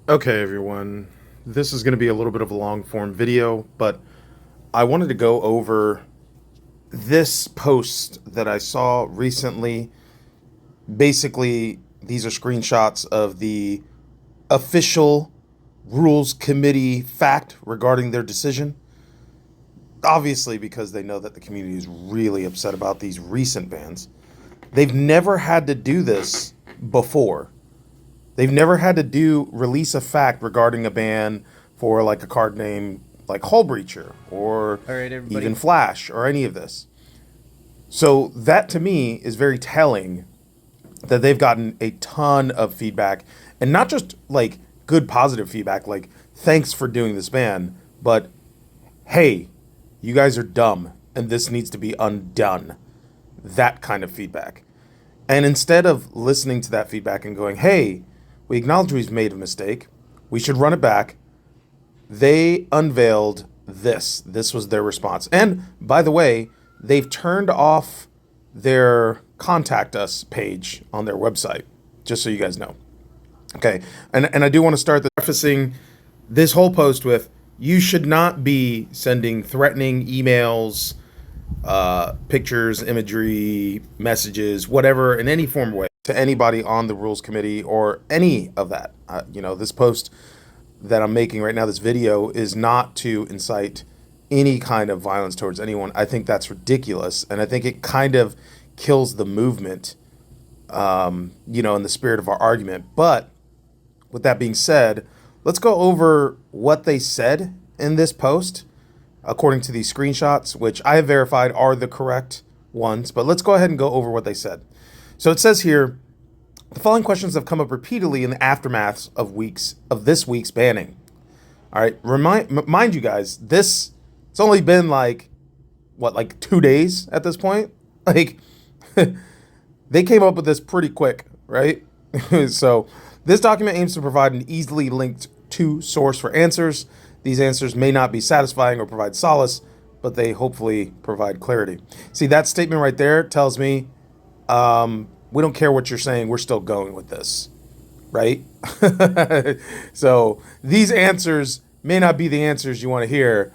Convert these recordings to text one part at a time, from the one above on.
Okay, everyone. This is going to be a little bit of a long form video, but I wanted to go over this post that I saw recently. Basically, these are screenshots of the official Rules Committee fact regarding their decision. Obviously, because they know that the community is really upset about these recent bans. They've never had to do this before. They've never had to release a fact regarding a ban for like a card name like Hull Breacher or All right, everybody. even Flash or any of this. So that to me is very telling that they've gotten a ton of feedback, and not just like good positive feedback like thanks for doing this ban, but hey, you guys are dumb and this needs to be undone. That kind of feedback. And instead of listening to that feedback and going, hey, we acknowledge we've made a mistake, we should run it back, they unveiled this. This was their response. And by the way, they've turned off their contact us page on their website, just so you guys know. Okay. And I do want to start the prefacing this whole post with you should not be sending threatening emails, pictures, imagery, messages, whatever, in any form or way to anybody on the rules committee or any of that. This post that I'm making right now, this video, is not to incite any kind of violence towards anyone. I think that's ridiculous. And I think it kind of kills the movement, in the spirit of our argument. But with that being said, let's go over what they said in this post according to these screenshots, which I have verified are the correct ones. But let's go ahead and go over what they said. So it says here, the following questions have come up repeatedly in the aftermath of this week's banning. All right, mind you guys, it's only been like 2 days at this point. Like they came up with this pretty quick, right? So this document aims to provide an easily linked to source for answers. These answers may not be satisfying or provide solace, but they hopefully provide clarity. See, that statement right there tells me we don't care what you're saying. We're still going with this, right? So these answers may not be the answers you want to hear,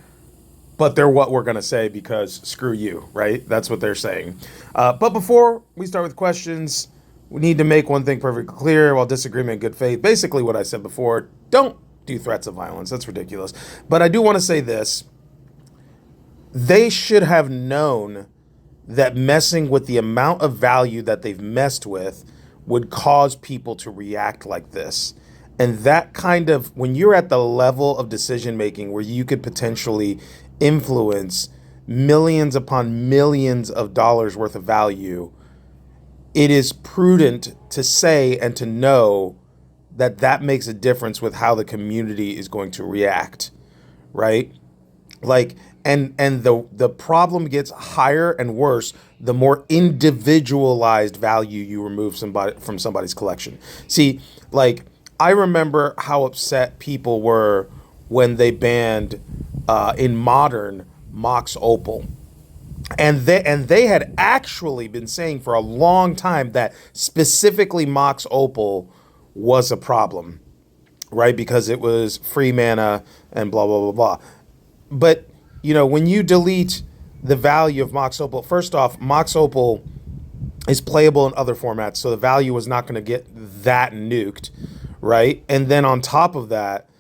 but they're what we're going to say because screw you, right? That's what they're saying. But before we start with questions, we need to make one thing perfectly clear. While disagreement in good faith, basically what I said before, don't do threats of violence. That's ridiculous. But I do want to say this. They should have known that messing with the amount of value that they've messed with would cause people to react like this. And that kind of, when you're at the level of decision making where you could potentially influence millions upon millions of dollars worth of value, it is prudent to say and to know that that makes a difference with how the community is going to react, right? Like, and the problem gets higher and worse the more individualized value you remove from somebody's collection. See, like, I remember how upset people were when they banned in Modern Mox Opal. And they had actually been saying for a long time that specifically Mox Opal was a problem, right? Because it was free mana and blah, blah, blah, blah. But, when you delete the value of Mox Opal, first off, Mox Opal is playable in other formats, so the value was not going to get that nuked, right? And then on top of that,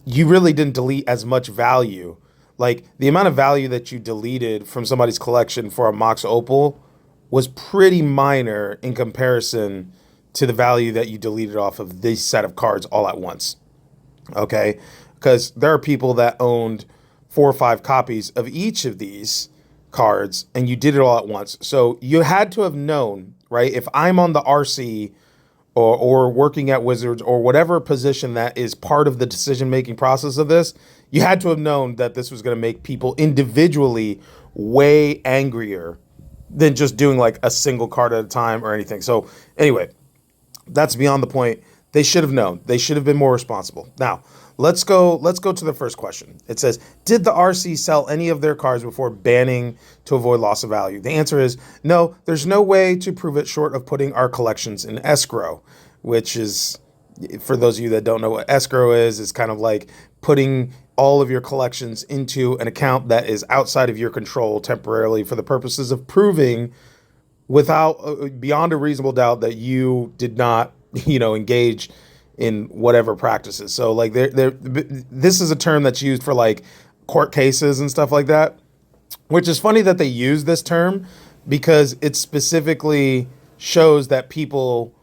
you really didn't delete as much value. Like, the amount of value that you deleted from somebody's collection for a Mox Opal was pretty minor in comparison to the value that you deleted off of this set of cards all at once. Okay? Because there are people that owned 4 or 5 copies of each of these cards, and you did it all at once. So you had to have known, right? If I'm on the RC or working at Wizards or whatever position that is part of the decision-making process of this, you had to have known that this was going to make people individually way angrier than just doing like a single card at a time or anything. So anyway, that's beyond the point. They should have known. They should have been more responsible. Now, let's go to the first question. It says, did the RC sell any of their cards before banning to avoid loss of value? The answer is no. There's no way to prove it short of putting our collections in escrow, which is, For those of you that don't know what escrow is, it's kind of like putting all of your collections into an account that is outside of your control temporarily for the purposes of proving without beyond a reasonable doubt that you did not, engage in whatever practices. So like this is a term that's used for like court cases and stuff like that, which is funny that they use this term because it specifically shows that people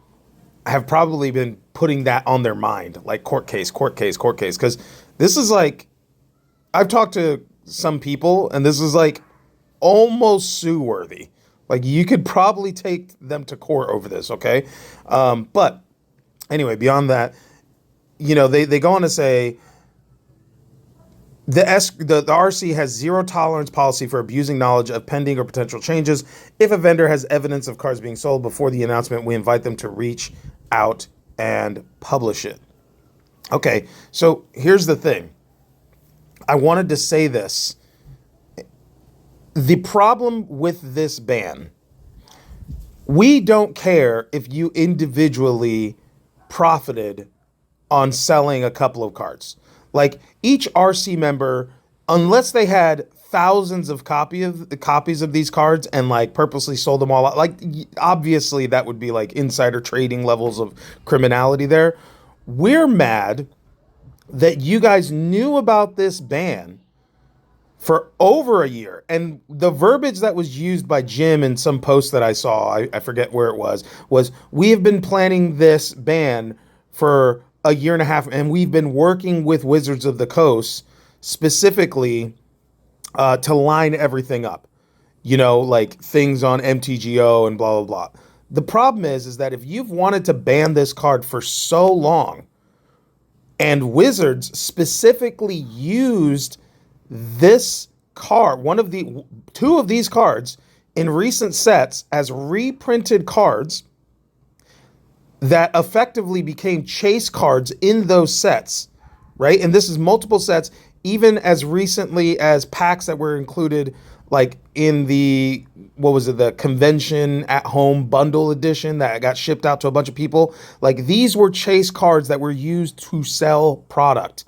have probably been putting that on their mind, like court case, court case, court case. Because this is like, I've talked to some people, and this is like almost sue worthy. Like you could probably take them to court over this, okay? But anyway, beyond that, they go on to say the RC has zero tolerance policy for abusing knowledge of pending or potential changes. If a vendor has evidence of cards being sold before the announcement, we invite them to reach out and publish it. Okay, so here's the thing. I wanted to say this. The problem with this ban, we don't care if you individually profited on selling a couple of cards. Like each RC member, unless they had thousands of copies of these cards and like purposely sold them all out, like obviously that would be like insider trading levels of criminality there. We're mad that you guys knew about this ban for over a year. And the verbiage that was used by Jim in some post that I saw, I forget where it was we have been planning this ban for a year and a half, and we've been working with Wizards of the Coast specifically to line everything up, like things on MTGO and blah, blah, blah. The problem is that if you've wanted to ban this card for so long, and Wizards specifically used this card, two of these cards in recent sets as reprinted cards that effectively became chase cards in those sets, right? And this is multiple sets, even as recently as packs that were included like in the, the convention at home bundle edition that got shipped out to a bunch of people. Like these were chase cards that were used to sell product.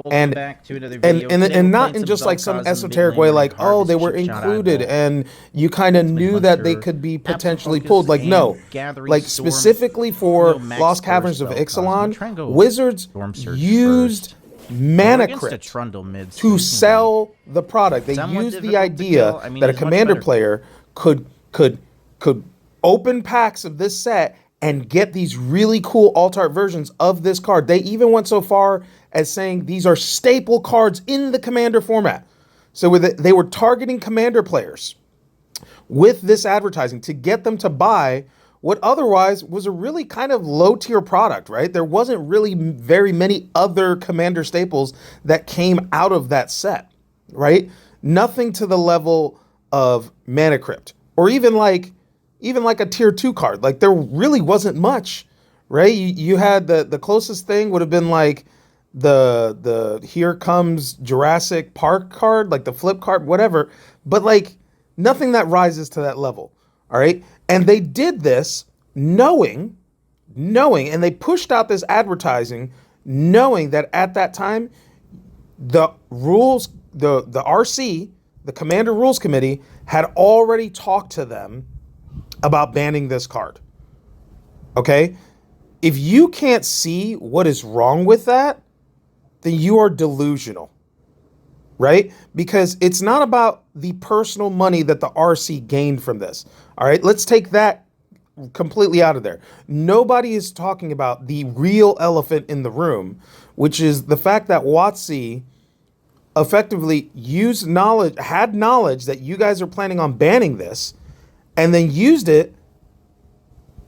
And back to another video. And not in just like some esoteric way, like, oh, they were included and you kind of knew that they could be potentially pulled. Like, no, like specifically for Lost Caverns of Ixalan, Wizards used mana crypt to sell the product. They used the idea that a commander player could open packs of this set and get these really cool alt art versions of this card. They even went so far as saying these are staple cards in the Commander format. So they were targeting Commander players with this advertising to get them to buy what otherwise was a really kind of low tier product, right? There wasn't really very many other Commander staples that came out of that set, right? Nothing to the level of Mana Crypt or even like a tier 2 card. Like there really wasn't much, right? You had the closest thing would have been like the Here Comes Jurassic Park card, like the flip card, whatever, but like nothing that rises to that level. All right. And they did this knowing, and they pushed out this advertising, knowing that at that time, the rules, the RC, the Commander Rules Committee had already talked to them about banning this card. Okay. If you can't see what is wrong with that, then you are delusional, right? Because it's not about the personal money that the RC gained from this. All right, let's take that completely out of there. Nobody is talking about the real elephant in the room, which is the fact that WotC effectively had knowledge that you guys are planning on banning this, and then used it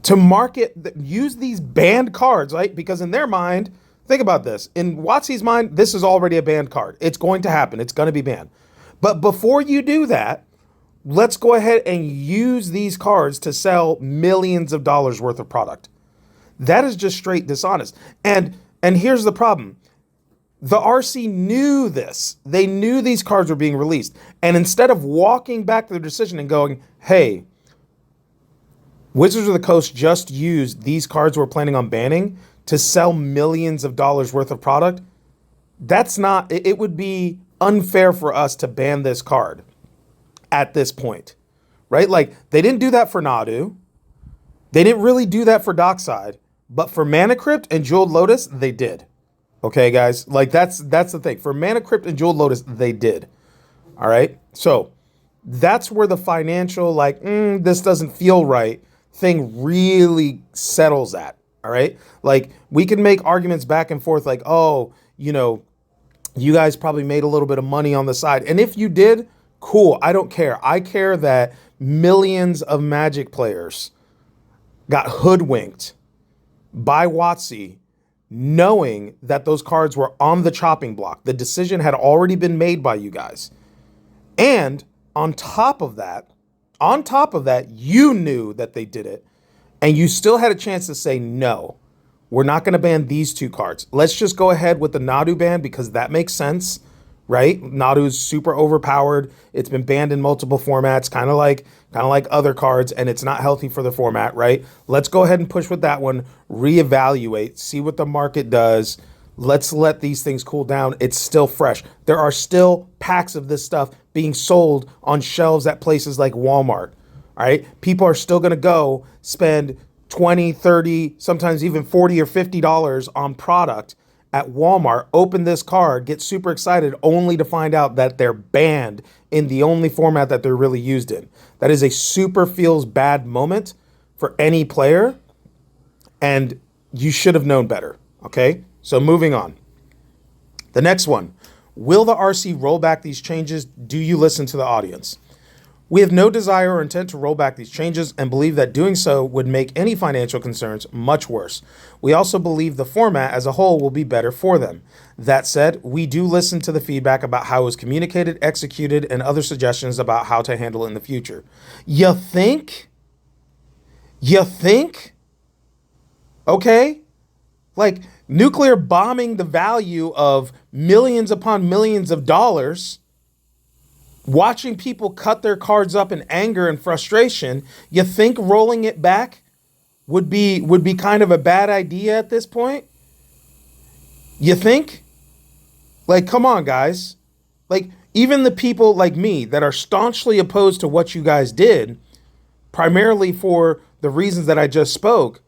to use these banned cards, right? Because in their mind, think about this. In WotC's mind, this is already a banned card. It's going to happen. It's going to be banned. But before you do that, let's go ahead and use these cards to sell millions of dollars worth of product. That is just straight dishonest. And here's the problem. The RC knew this. They knew these cards were being released. And instead of walking back to their decision and going, hey, Wizards of the Coast just used these cards we're planning on banning to sell millions of dollars worth of product, that's not, it would be unfair for us to ban this card at this point, right? Like, they didn't do that for Nadu. They didn't really do that for Dockside, but for Mana Crypt and Jeweled Lotus, they did. Okay, guys, like that's the thing. For Mana Crypt and Jeweled Lotus, they did. All right, so that's where the financial, like, this doesn't feel right thing really settles at. All right, like, we can make arguments back and forth, like, oh, you know, you guys probably made a little bit of money on the side, and if you did, cool. I don't care. I care that millions of Magic players got hoodwinked by WotC, knowing that those cards were on the chopping block. The decision had already been made by you guys. And on top of that, you knew that they did it, and you still had a chance to say, no, we're not going to ban these two cards. Let's just go ahead with the Nadu ban because that makes sense, right? Nadu's super overpowered. It's been banned in multiple formats, kind of like other cards, and it's not healthy for the format, right? Let's go ahead and push with that one, reevaluate, see what the market does. Let's let these things cool down. It's still fresh. There are still packs of this stuff being sold on shelves at places like Walmart, all right? People are still going to go spend 20, 30, sometimes even 40 or $50 on product at Walmart, open this card, get super excited, only to find out that they're banned in the only format that they're really used in. That is a super feels bad moment for any player, and you should have known better, okay? So moving on. The next one, will the RC roll back these changes? Do you listen to the audience? We have no desire or intent to roll back these changes and believe that doing so would make any financial concerns much worse. We also believe the format as a whole will be better for them. That said, we do listen to the feedback about how it was communicated, executed, and other suggestions about how to handle it in the future. You think? Okay? Like, nuclear bombing the value of millions upon millions of dollars, watching people cut their cards up in anger and frustration, you think rolling it back would be kind of a bad idea at this point? You think? Like, come on, guys. Like, even the people like me that are staunchly opposed to what you guys did, primarily for the reasons that I just spoke,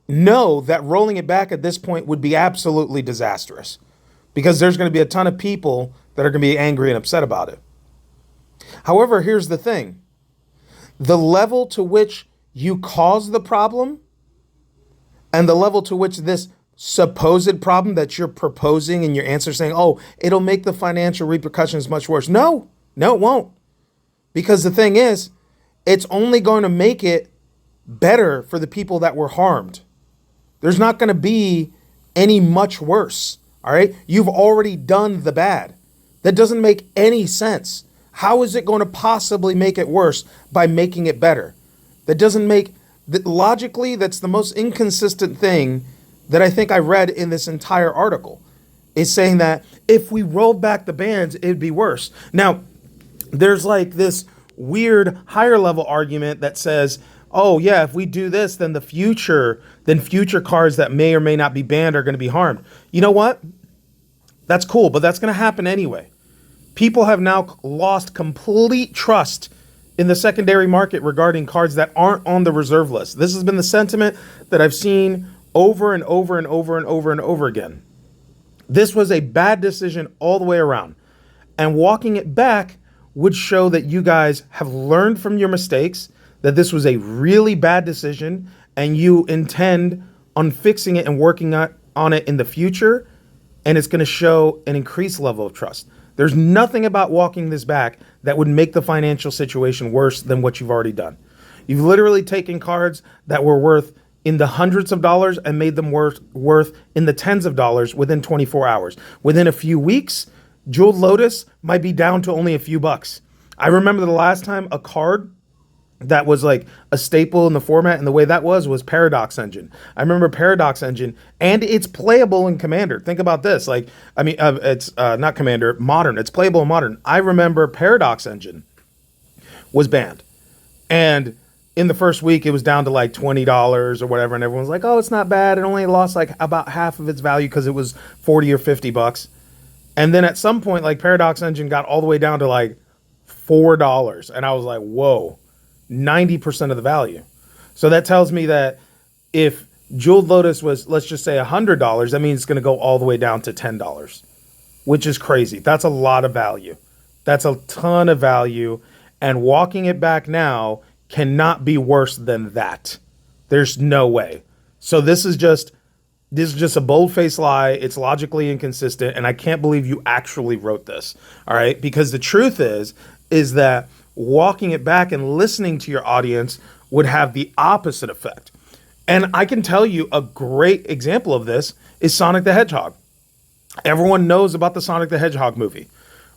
know that rolling it back at this point would be absolutely disastrous, because there's going to be a ton of people that are going to be angry and upset about it. However, here's the thing. The level to which you cause the problem and the level to which this supposed problem that you're proposing in your answer saying, oh, it'll make the financial repercussions much worse. No, it won't. Because the thing is, it's only going to make it better for the people that were harmed. There's not going to be any much worse. All right. You've already done the bad. That doesn't make any sense. How is it going to possibly make it worse by making it better? That doesn't make, logically, that's the most inconsistent thing that I think I read in this entire article, is saying that if we rolled back the bans, it'd be worse. Now, there's like this weird higher level argument that says, oh yeah, if we do this, then future cards that may or may not be banned are going to be harmed. You know what? That's cool, but that's going to happen anyway. People have now lost complete trust in the secondary market regarding cards that aren't on the reserve list. This has been the sentiment that I've seen over and over and over and over and over again. This was a bad decision all the way around. And walking it back would show that you guys have learned from your mistakes, that this was a really bad decision, and you intend on fixing it and working on it in the future, and it's going to show an increased level of trust. There's nothing about walking this back that would make the financial situation worse than what you've already done. You've literally taken cards that were worth in the hundreds of dollars and made them worth in the tens of dollars within 24 hours. Within a few weeks, Jeweled Lotus might be down to only a few bucks. I remember the last time a card that was like a staple in the format and the way that was Paradox Engine. I remember Paradox Engine, and it's playable in Commander. Think about this. Like, I mean, it's not Commander, Modern. It's playable in Modern. I remember Paradox Engine was banned, and in the first week, it was down to like $20 or whatever, and everyone's like, "Oh, it's not bad. It only lost like about half of its value because it was 40 or $50." And then at some point, like Paradox Engine got all the way down to like $4, and I was like, "Whoa, 90% of the value." So that tells me that if Jeweled Lotus was, let's just say $100, that means it's going to go all the way down to $10, which is crazy. That's a lot of value. That's a ton of value, and walking it back now cannot be worse than that. There's no way. So this is just a bold-faced lie. It's logically inconsistent, and I can't believe you actually wrote this. All right, because the truth is that walking it back and listening to your audience would have the opposite effect. And I can tell you a great example of this is Sonic the Hedgehog. Everyone knows about the Sonic the Hedgehog movie,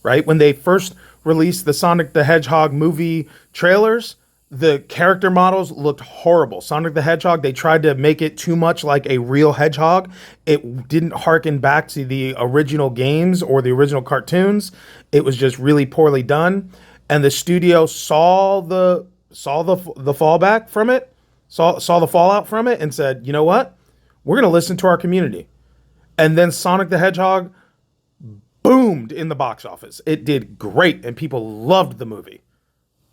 right? When they first released the Sonic the Hedgehog movie trailers, the character models looked horrible. Sonic the Hedgehog, they tried to make it too much like a real hedgehog. It didn't harken back to the original games or the original cartoons. It was just really poorly done. And the studio saw the fallback from it, saw the fallout from it, and said, "You know what? We're going to listen to our community." And then Sonic the Hedgehog boomed in the box office. It did great, and people loved the movie.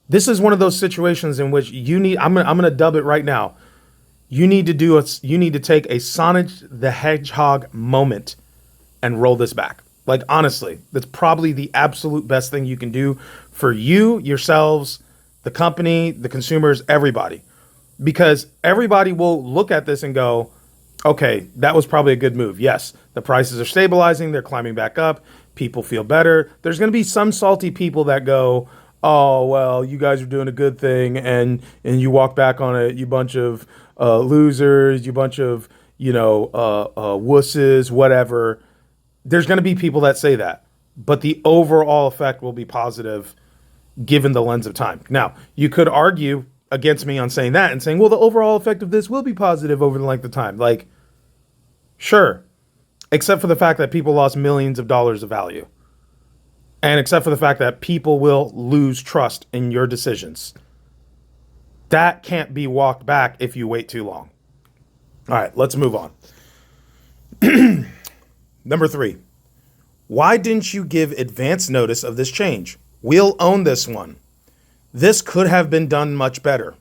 This is one of those situations in which you need, I'm going to dub it right now. You need to take a Sonic the Hedgehog moment and roll this back. Like, honestly, that's probably the absolute best thing you can do for you, yourselves, the company, the consumers, everybody. Because everybody will look at this and go, okay, that was probably a good move. Yes, the prices are stabilizing. They're climbing back up. People feel better. There's going to be some salty people that go, "Oh, well, you guys are doing a good thing, and you walk back on it, you bunch of losers, you bunch of, wusses, whatever." There's going to be people that say that. But the overall effect will be positive given the lens of time. Now, you could argue against me on saying that and saying, well, the overall effect of this will be positive over the length of time. Like, sure. Except for the fact that people lost millions of dollars of value. And except for the fact that people will lose trust in your decisions. That can't be walked back if you wait too long. All right, let's move on. Number 3. Why didn't you give advance notice of this change? We'll own this one. This could have been done much better.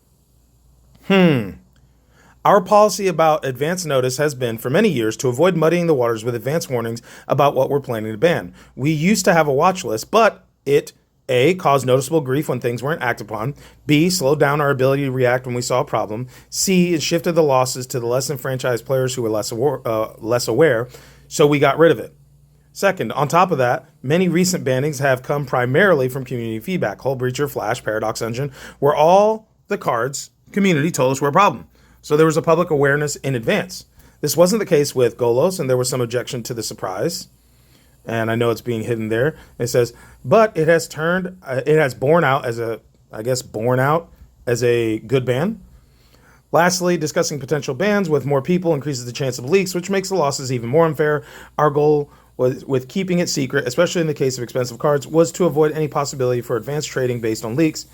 Our policy about advance notice has been for many years to avoid muddying the waters with advance warnings about what we're planning to ban. We used to have a watch list, but it A, caused noticeable grief when things weren't acted upon. B, slowed down our ability to react when we saw a problem. C, it shifted the losses to the less enfranchised players who were less aware, so we got rid of it. Second, on top of that, many recent bannings have come primarily from community feedback. Hullbreacher, Flash, Paradox Engine, where all the cards community told us were a problem. So there was a public awareness in advance. This wasn't the case with Golos, and there was some objection to the surprise. And I know it's being hidden there. It says, but it has borne out as a good ban. Lastly, discussing potential bans with more people increases the chance of leaks, which makes the losses even more unfair. Our goal with keeping it secret, especially in the case of expensive cards, was to avoid any possibility for advanced trading based on leaks.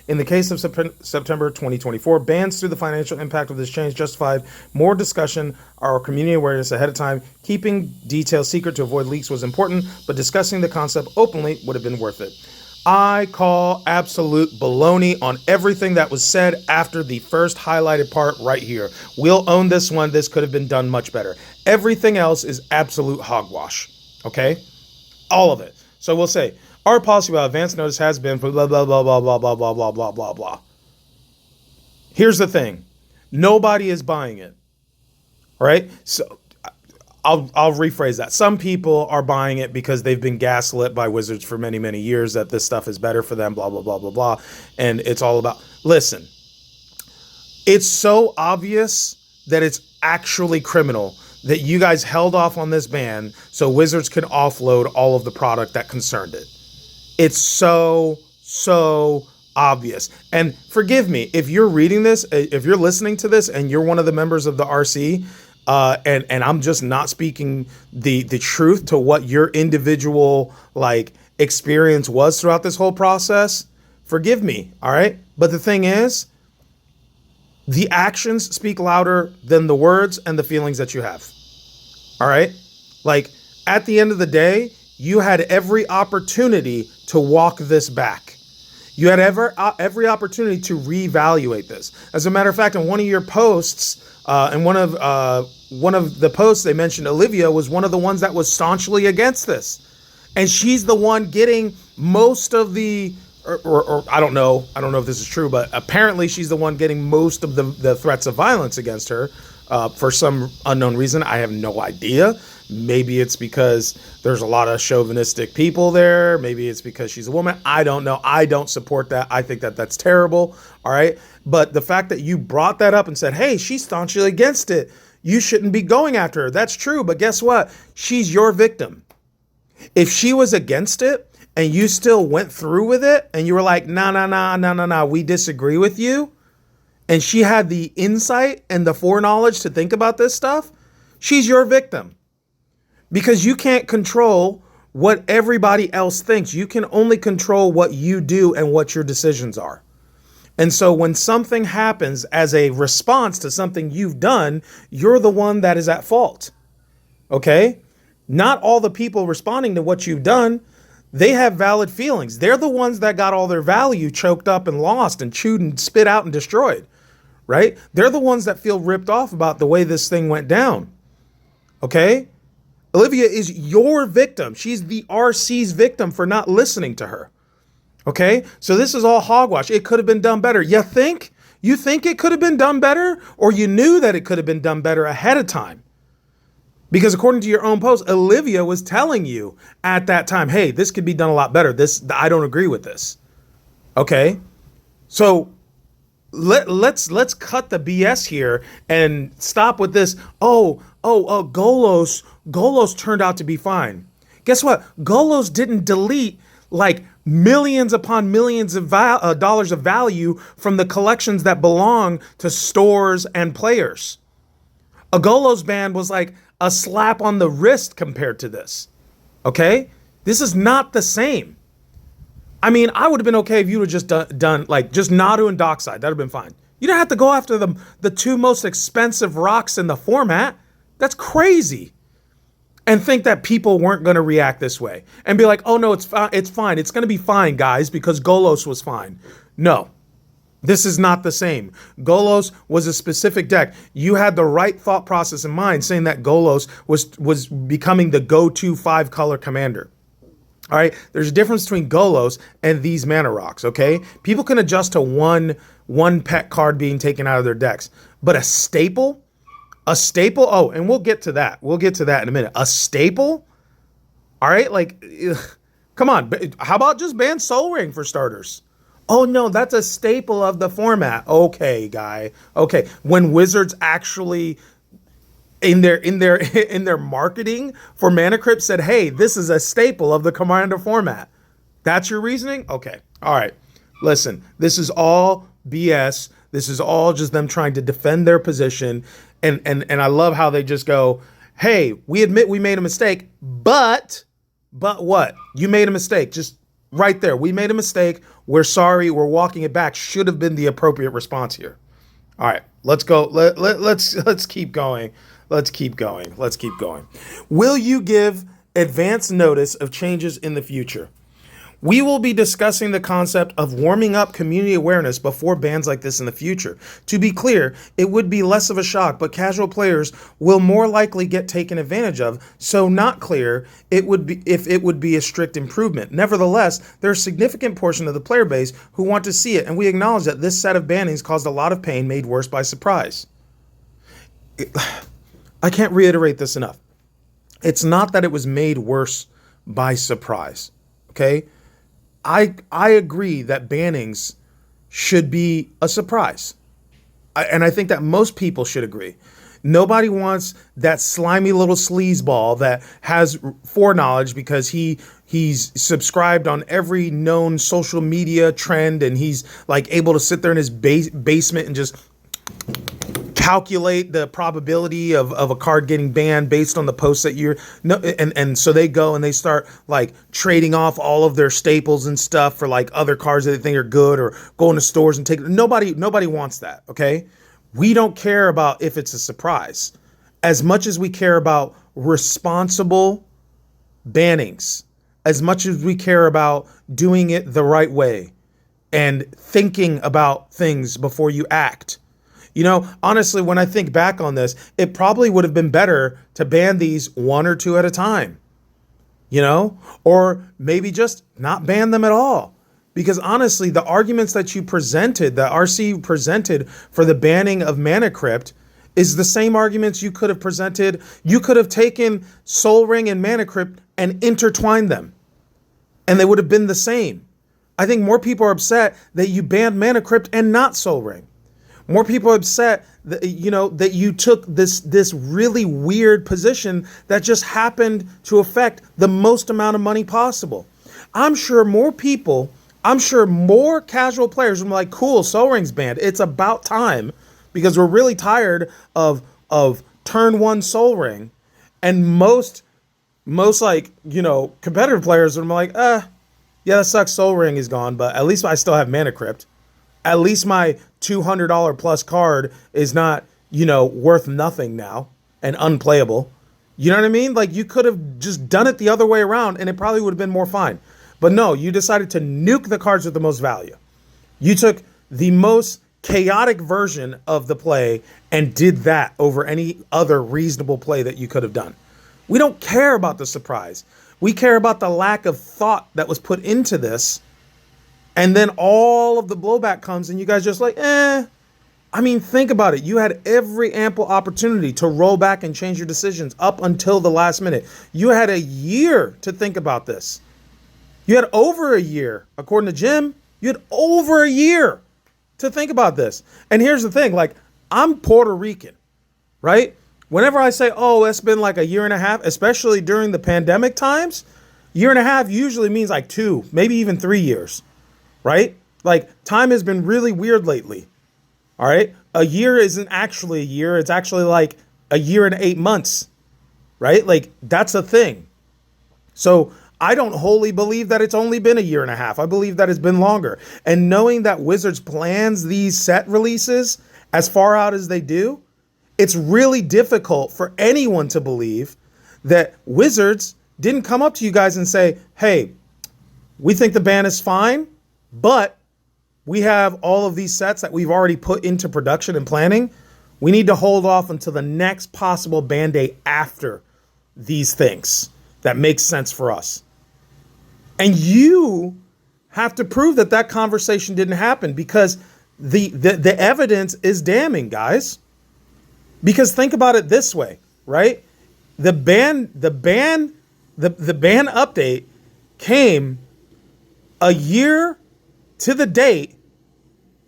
In the case of September 2024, bans through the financial impact of this change justified more discussion, our community awareness ahead of time. Keeping details secret to avoid leaks was important, but discussing the concept openly would have been worth it. I call absolute baloney on everything that was said after the first highlighted part right here. We'll own this one. This could have been done much better. Everything else is absolute hogwash. Okay? All of it. So we'll say, our policy about advance notice has been for blah, blah, blah, blah, blah, blah, blah, blah, blah, blah, blah. Here's the thing. Nobody is buying it. All right? So I'll rephrase that. Some people are buying it because they've been gaslit by Wizards for many, many years that this stuff is better for them, blah, blah, blah, blah, blah. And it's all about, listen, it's so obvious that it's actually criminal that you guys held off on this ban so Wizards could offload all of the product that concerned it. It's so obvious. And forgive me, if you're reading this, if you're listening to this and you're one of the members of the RC, and I'm just not speaking the truth to what your individual experience was throughout this whole process, forgive me, all right? But the thing is, The actions speak louder than the words and the feelings that you have. All right? Like, at the end of the day, you had every opportunity to walk this back. You had every opportunity to reevaluate this. As a matter of fact, in one of your posts, in one of the posts, they mentioned Olivia was one of the ones that was staunchly against this, and she's the one getting most of the, or I don't know if this is true, but apparently she's the one getting most of the threats of violence against her for some unknown reason. I have no idea. Maybe it's because there's a lot of chauvinistic people there. Maybe it's because she's a woman. I don't know. I don't support that. I think that that's terrible. All right. But the fact that you brought that up and said, hey, she's staunchly against it, you shouldn't be going after her. That's true. But guess what? She's your victim. If she was against it and you still went through with it and you were like, nah, we disagree with you, and she had the insight and the foreknowledge to think about this stuff, she's your victim. Because you can't control what everybody else thinks. You can only control what you do and what your decisions are. And so when something happens as a response to something you've done, you're the one that is at fault. Okay? Not all the people responding to what you've done, they have valid feelings. They're the ones that got all their value choked up and lost and chewed and spit out and destroyed. Right? They're the ones that feel ripped off about the way this thing went down. Okay? Olivia is your victim. She's the RC's victim for not listening to her. Okay? So this is all hogwash. It could have been done better. You think? You think it could have been done better? Or you knew that it could have been done better ahead of time? Because according to your own post, Olivia was telling you at that time, hey, this could be done a lot better. I don't agree with this. Okay? So let's cut the BS here and stop with this. Golos turned out to be fine. Guess what? Golos didn't delete like millions upon millions of dollars of value from the collections that belong to stores and players. A Golos ban was like a slap on the wrist compared to this. Okay? This is not the same. I mean, I would have been okay if you would have just done like just Nadu and Dockside. That would have been fine. You don't have to go after the two most expensive rocks in the format. That's crazy. And think that people weren't going to react this way and be like, oh no, it's fine. It's fine. It's going to be fine, guys, because Golos was fine. No, this is not the same. Golos was a specific deck. You had the right thought process in mind, saying that Golos was becoming the go-to 5-color commander. All right, there's a difference between Golos and these mana rocks, okay? People can adjust to one pet card being taken out of their decks, but a staple, oh, and we'll get to that. We'll get to that in a minute. A staple? All right, like, come on. How about just ban Soul Ring for starters? Oh, no, that's a staple of the format. Okay, guy. Okay, when Wizards actually in their marketing for Mana Crypt said, hey, this is a staple of the Commander format. That's your reasoning? Okay. All right. Listen, this is all BS. This is all just them trying to defend their position. And I love how they just go, hey, we admit we made a mistake, but what? You made a mistake. Just right there. We made a mistake. We're sorry. We're walking it back. Should have been the appropriate response here. All right, let's go. Let's keep going. Let's keep going. Will you give advance notice of changes in the future? We will be discussing the concept of warming up community awareness before bans like this in the future. To be clear, it would be less of a shock, but casual players will more likely get taken advantage of, so not clear if it would be a strict improvement. Nevertheless, there's a significant portion of the player base who want to see it, and we acknowledge that this set of bannings caused a lot of pain made worse by surprise. I can't reiterate this enough. It's not that it was made worse by surprise, okay? I agree that bannings should be a surprise. And I think that most people should agree. Nobody wants that slimy little sleazeball that has foreknowledge because he's subscribed on every known social media trend and he's like able to sit there in his basement and just calculate the probability of a card getting banned based on the posts that you're and so they go and they start like trading off all of their staples and stuff for like other cards that they think are good or going to stores and take. Nobody wants that, okay? We don't care about if it's a surprise as much as we care about responsible bannings, as much as we care about doing it the right way and thinking about things before you act. Honestly, when I think back on this, it probably would have been better to ban these one or two at a time, or maybe just not ban them at all. Because honestly, the arguments that RC presented for the banning of Mana Crypt is the same arguments you could have presented. You could have taken Soul Ring and Mana Crypt and intertwined them, and they would have been the same. I think more people are upset that you banned Mana Crypt and not Soul Ring. More people are upset that, that you took this really weird position that just happened to affect the most amount of money possible. I'm sure more casual players were like, cool, Soul Ring's banned. It's about time, because we're really tired of turn one Soul Ring. And most competitive players are like, yeah, that sucks. Soul Ring is gone, but at least I still have Mana Crypt. At least my $200 plus card is not, worth nothing now and unplayable. You know what I mean? Like, you could have just done it the other way around and it probably would have been more fine. But no, you decided to nuke the cards with the most value. You took the most chaotic version of the play and did that over any other reasonable play that you could have done. We don't care about the surprise. We care about the lack of thought that was put into this. And then all of the blowback comes and you guys just like, think about it. You had every ample opportunity to roll back and change your decisions up until the last minute. You had a year to think about this. You had over a year, according to Jim. You had over a year to think about this. And here's the thing, I'm Puerto Rican, right? Whenever I say, it's been like a year and a half, especially during the pandemic times, year and a half usually means like 2, maybe even 3 years, right? Like, time has been really weird lately, all right? A year isn't actually a year. It's actually like a year and 8 months, right? Like, that's a thing. So I don't wholly believe that it's only been a year and a half. I believe that it's been longer. And knowing that Wizards plans these set releases as far out as they do, it's really difficult for anyone to believe that Wizards didn't come up to you guys and say, hey, we think the ban is fine, but we have all of these sets that we've already put into production and planning. We need to hold off until the next possible ban date after these things that makes sense for us. And you have to prove that that conversation didn't happen, because the evidence is damning, guys. Because think about it this way, right? The ban update came a year to the date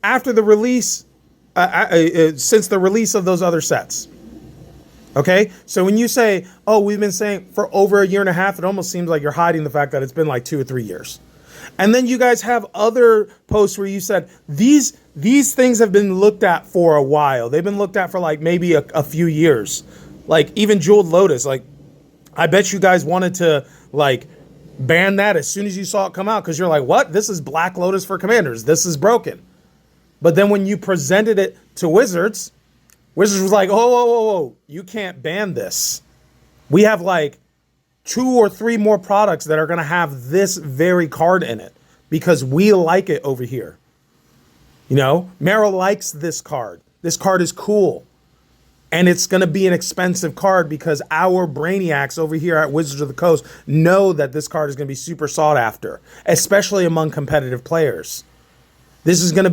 after the release, since the release of those other sets. Okay, so when you say, we've been saying for over a year and a half, it almost seems like you're hiding the fact that it's been like 2 or 3 years. And then you guys have other posts where you said these things have been looked at for a while. They've been looked at for like maybe a few years. Like even Jeweled Lotus, like I bet you guys wanted to like ban that as soon as you saw it come out, because you're like, what? This is Black Lotus for Commanders. This is broken. But then when you presented it to Wizards was like, whoa, you can't ban this. We have like 2 or 3 more products that are going to have this very card in it because we like it over here. Meryl likes this card. This card is cool. And it's going to be an expensive card because our brainiacs over here at Wizards of the Coast know that this card is going to be super sought after, especially among competitive players. This is going to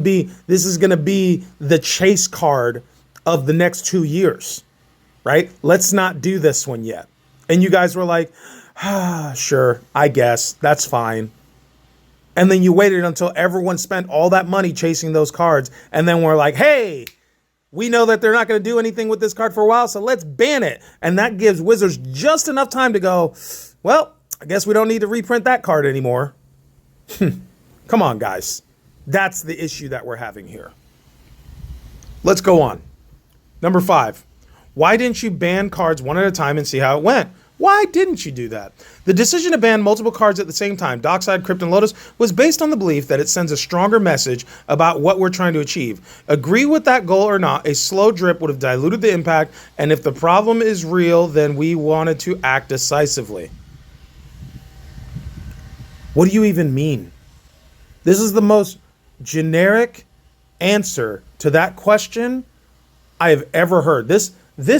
be the chase card of the next 2 years, right? Let's not do this one yet. And you guys were like, sure, I guess, that's fine. And then you waited until everyone spent all that money chasing those cards. And then we're like, hey, we know that they're not going to do anything with this card for a while, so let's ban it. And that gives Wizards just enough time to go, well, I guess we don't need to reprint that card anymore. Come on, guys. That's the issue that we're having here. Let's go on. Number 5. Why didn't you ban cards one at a time and see how it went? Why didn't you do that? The decision to ban multiple cards at the same time, Dockside, Crypt, and Lotus, was based on the belief that it sends a stronger message about what we're trying to achieve. Agree with that goal or not, a slow drip would have diluted the impact, and if the problem is real, then we wanted to act decisively. What do you even mean? This is the most generic answer to that question I have ever heard. This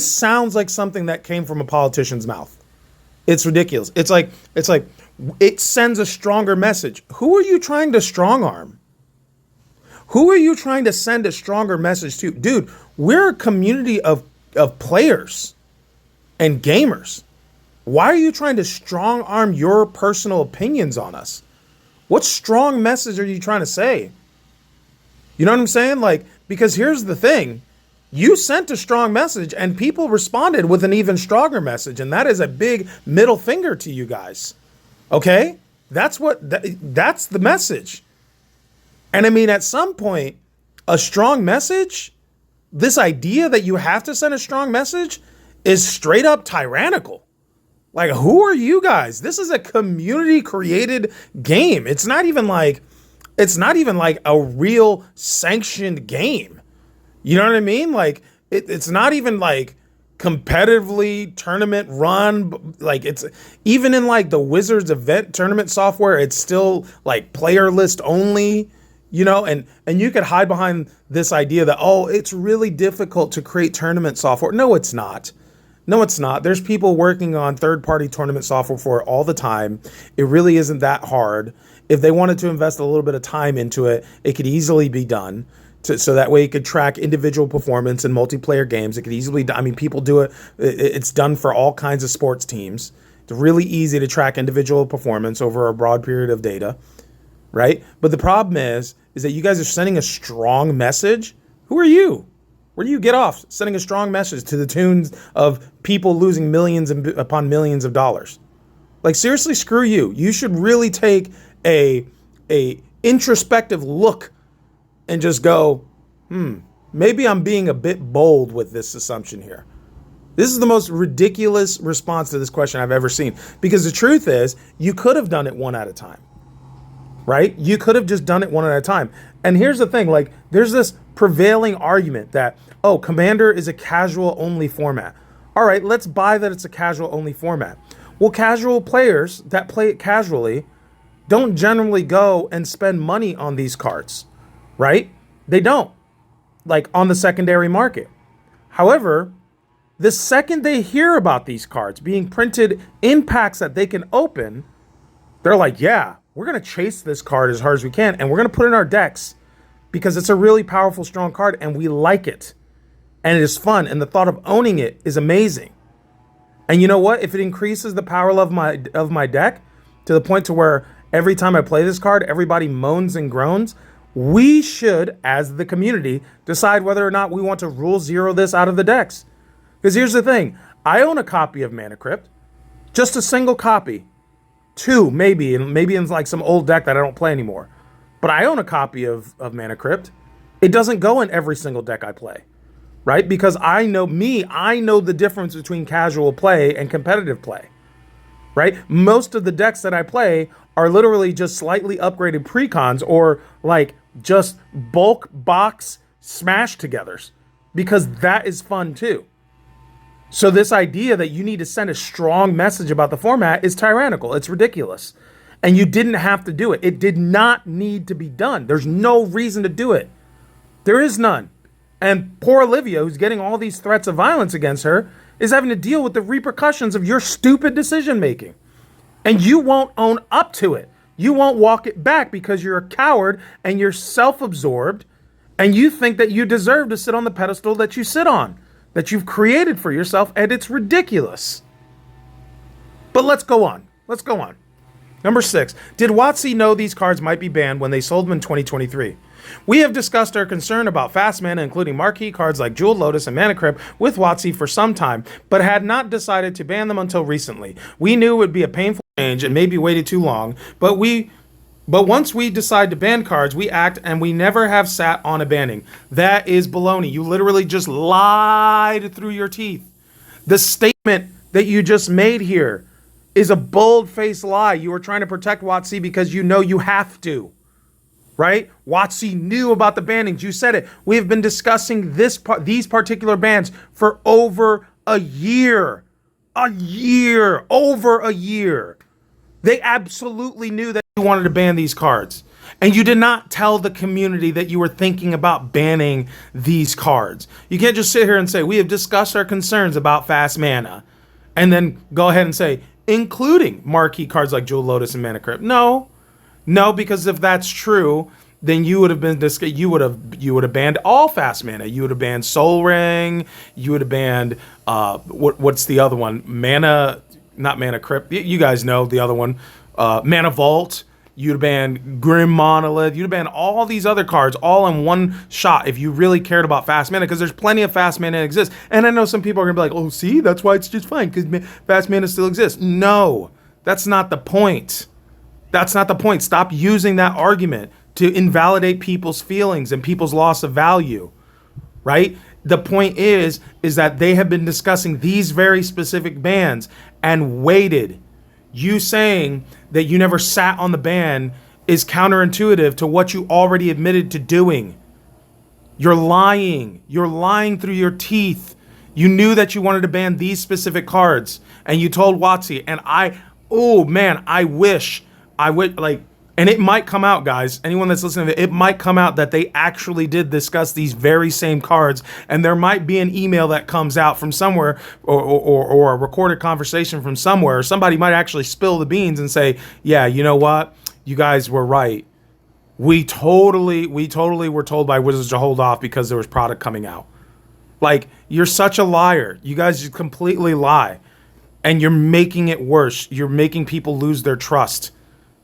sounds like something that came from a politician's mouth. It's ridiculous. It's like it sends a stronger message. Who are you trying to strong arm? Who are you trying to send a stronger message to? Dude, we're a community of players and gamers. Why are you trying to strong arm your personal opinions on us? What strong message are you trying to say? You know what I'm saying? Like, because here's the thing. You sent a strong message and people responded with an even stronger message. And that is a big middle finger to you guys. Okay? That's the message. And I mean, at some point, a strong message, this idea that you have to send a strong message is straight up tyrannical. Like, who are you guys? This is a community created game. It's not even like a real sanctioned game. You know what I mean? Like, it's not even like competitively tournament run. Like, it's even in like the Wizards event tournament software, it's still like player list only, you know, and you could hide behind this idea that, oh, it's really difficult to create tournament software. No, it's not. No, it's not. There's people working on third-party tournament software for it all the time. It really isn't that hard. If they wanted to invest a little bit of time into it, it could easily be done. So that way it could track individual performance in multiplayer games. It could easily, I mean, people do it. It's done for all kinds of sports teams. It's really easy to track individual performance over a broad period of data, right? But the problem is that you guys are sending a strong message. Who are you? Where do you get off sending a strong message to the tunes of people losing millions upon millions of dollars? Like, seriously, screw you. You should really take a introspective look and just go, maybe I'm being a bit bold with this assumption here. This is the most ridiculous response to this question I've ever seen. Because the truth is, you could have done it one at a time, right? You could have just done it one at a time. And here's the thing, like, there's this prevailing argument that, oh, Commander is a casual only format. All right, let's buy that it's a casual only format. Well, casual players that play it casually don't generally go and spend money on these cards, right? They don't, like on the secondary market. However, the second they hear about these cards being printed in packs that they can open, they're like, yeah, we're going to chase this card as hard as we can, and we're going to put it in our decks because it's a really powerful, strong card, and we like it. And it is fun, and the thought of owning it is amazing. And you know what? If it increases the power of my deck to the point to where every time I play this card, everybody moans and groans, we should, as the community, decide whether or not we want to rule zero this out of the decks. Because here's the thing. I own a copy of Mana Crypt. Just a single copy. Two, maybe in like some old deck that I don't play anymore. But I own a copy of Mana Crypt. It doesn't go in every single deck I play. Right? Because I know the difference between casual play and competitive play. Right? Most of the decks that I play are literally just slightly upgraded precons or like just bulk box smash togethers. Because that is fun too. So this idea that you need to send a strong message about the format is tyrannical. It's ridiculous. And you didn't have to do it. It did not need to be done. There's no reason to do it. There is none. And poor Olivia, who's getting all these threats of violence against her, is having to deal with the repercussions of your stupid decision making. And you won't own up to it. You won't walk it back because you're a coward and you're self-absorbed and you think that you deserve to sit on the pedestal that you sit on, that you've created for yourself, and it's ridiculous. But let's go on. Number 6, did WotC know these cards might be banned when they sold them in 2023? We have discussed our concern about fast mana, including marquee cards like Jeweled Lotus and Mana Crypt, with WotC for some time, but had not decided to ban them until recently. We knew it would be a painful change and maybe waited too long, but once we decide to ban cards, we act, and we never have sat on a banning. That is baloney. You literally just lied through your teeth. The statement that you just made here is a bold-faced lie. You are trying to protect WotC because you know you have to, right? WotC knew about the bannings. You said it. We have been discussing these particular bans for over a year. Over a year. They absolutely knew that you wanted to ban these cards. And you did not tell the community that you were thinking about banning these cards. You can't just sit here and say, we have discussed our concerns about fast mana, and then go ahead and say, including marquee cards like Jewel Lotus and Mana Crypt. No, because if that's true, then you would have banned all fast mana. You would have banned Soul Ring. You would have banned what's the other one? Not Mana Crypt. You guys know the other one. Mana Vault. You'd have banned Grim Monolith. You'd have banned all these other cards all in one shot if you really cared about fast mana, because there's plenty of fast mana that exists. And I know some people are going to be like, oh, see, that's why it's just fine, because fast mana still exists. No, that's not the point. That's not the point. Stop using that argument to invalidate people's feelings and people's loss of value, right? The point is that they have been discussing these very specific bans and waited. You saying that you never sat on the ban is counterintuitive to what you already admitted to doing. You're lying. You're lying through your teeth. You knew that you wanted to ban these specific cards, and you told WotC. And I wish, and it might come out, guys. Anyone that's listening to it might come out that they actually did discuss these very same cards, and there might be an email that comes out from somewhere, or a recorded conversation from somewhere. Or somebody might actually spill the beans and say, yeah, you know what? You guys were right. We totally were told by Wizards to hold off because there was product coming out. Like, you're such a liar. You guys just completely lie. And you're making it worse. You're making people lose their trust.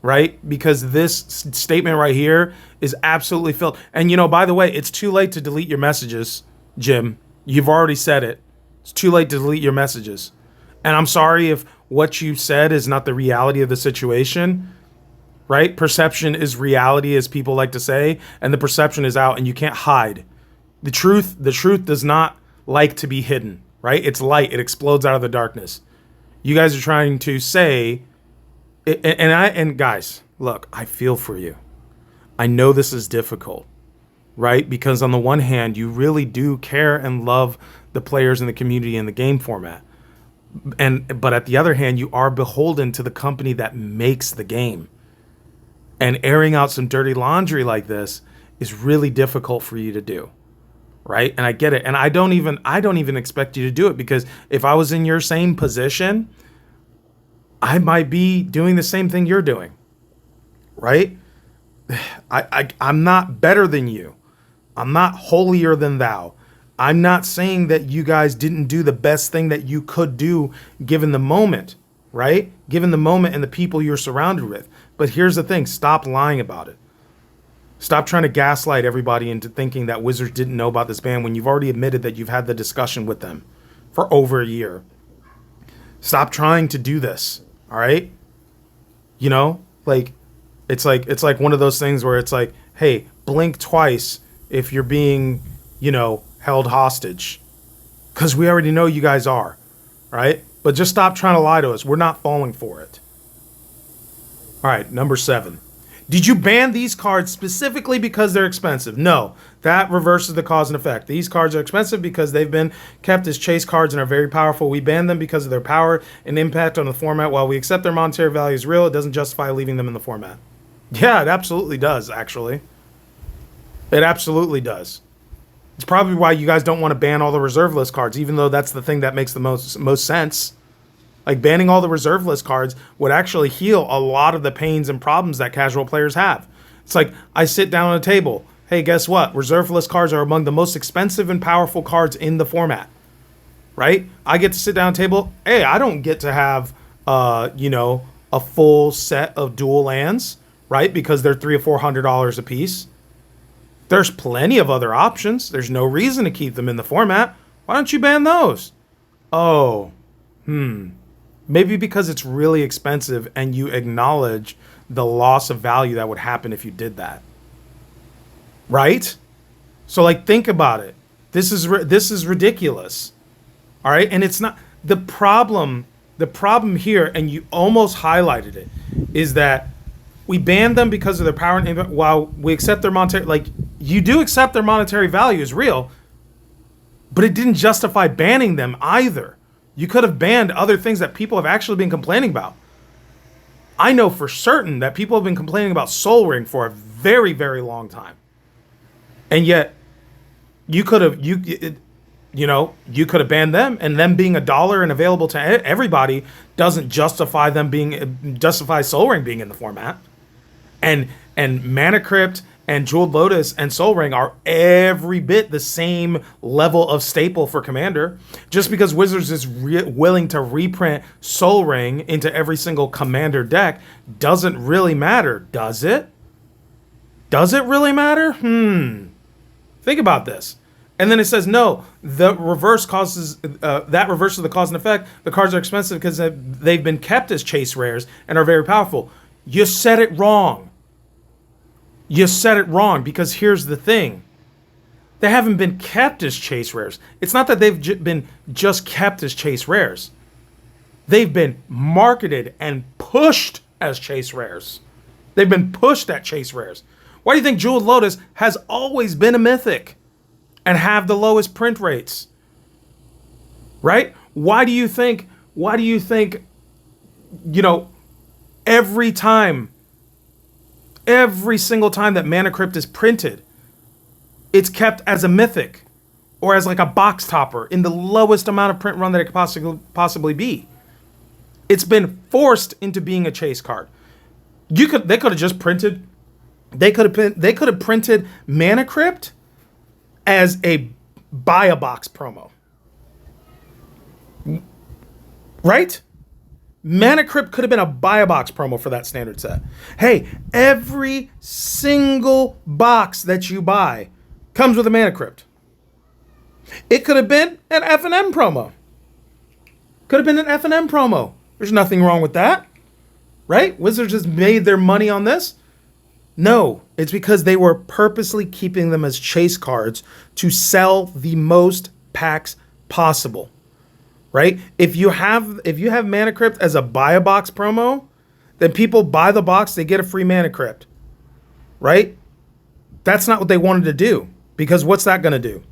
Right? Because this statement right here is absolutely filled. And, by the way, it's too late to delete your messages, Jim. You've already said it. It's too late to delete your messages. And I'm sorry if what you said is not the reality of the situation, right? Perception is reality, as people like to say, and the perception is out, and you can't hide. The truth does not like to be hidden, right? It's light. It explodes out of the darkness. You guys are trying to say... And guys, look, I feel for you. I know this is difficult, right? Because on the one hand, you really do care and love the players in the community and the game format. But at the other hand, you are beholden to the company that makes the game. And airing out some dirty laundry like this is really difficult for you to do, right? And I get it. And I don't even expect you to do it, because if I was in your same position, I might be doing the same thing you're doing, right? I'm not better than you. I'm not holier than thou. I'm not saying that you guys didn't do the best thing that you could do given the moment, right? Given the moment and the people you're surrounded with. But here's the thing. Stop lying about it. Stop trying to gaslight everybody into thinking that Wizards didn't know about this ban when you've already admitted that you've had the discussion with them for over a year. Stop trying to do this. All right. It's like one of those things where it's like, hey, blink twice if you're being, held hostage, because we already know you guys are, right? But just stop trying to lie to us. We're not falling for it. All right. Number 7. Did you ban these cards specifically because they're expensive? No, that reverses the cause and effect. These cards are expensive because they've been kept as chase cards and are very powerful. We ban them because of their power and impact on the format. While we accept their monetary value is real, it doesn't justify leaving them in the format. Yeah, it absolutely does, actually. It absolutely does. It's probably why you guys don't want to ban all the reserve list cards, even though that's the thing that makes the most sense. Like, banning all the reserve list cards would actually heal a lot of the pains and problems that casual players have. It's like, I sit down at a table. Hey, guess what? Reserve list cards are among the most expensive and powerful cards in the format, right? I get to sit down at a table. Hey, I don't get to have, a full set of dual lands, right? Because they're $300 or $400 a piece. There's plenty of other options. There's no reason to keep them in the format. Why don't you ban those? Oh, maybe because it's really expensive and you acknowledge the loss of value that would happen if you did that. Right? So, think about it. This is ridiculous. All right? And it's not, the problem here, and you almost highlighted it, is that we banned them because of their power and impact. While we accept their monetary, like, you do accept their monetary value is real, but it didn't justify banning them either. You could have banned other things that people have actually been complaining about. I know for certain that people have been complaining about Soul Ring for a very, very long time. And yet, you could have you could have banned them, and them being $1 and available to everybody doesn't justify Soul Ring being in the format. And Mana Crypt and Jeweled Lotus and Soul Ring are every bit the same level of staple for Commander. Just because Wizards is willing to reprint Soul Ring into every single Commander deck doesn't really matter, does it? Does it really matter? Think about this. And then it says, no, the reverse causes, that reverses the cause and effect. The cards are expensive because they've been kept as chase rares and are very powerful. You said it wrong. You said it wrong, because here's the thing. They haven't been kept as chase rares. It's not that they've been just kept as chase rares. They've been marketed and pushed as chase rares. They've been pushed at chase rares. Why do you think Jeweled Lotus has always been a mythic and have the lowest print rates? Right? Why do you think, every single time that Mana Crypt is printed, it's kept as a mythic or as like a box topper in the lowest amount of print run that it could possibly be? It's been forced into being a chase card. They could have just printed, they could have printed Mana Crypt as a buy a box promo. Right? Mana Crypt could have been a buy a box promo for that standard set. Hey, every single box that you buy comes with a Mana Crypt. It could have been an F&M promo. Could have been an F&M promo. There's nothing wrong with that. Right? Wizards just made their money on this. No, it's because they were purposely keeping them as chase cards to sell the most packs possible. Right? If you have Mana Crypt as a buy a box promo, then people buy the box, they get a free Mana Crypt. Right? That's not what they wanted to do, because what's that going to do?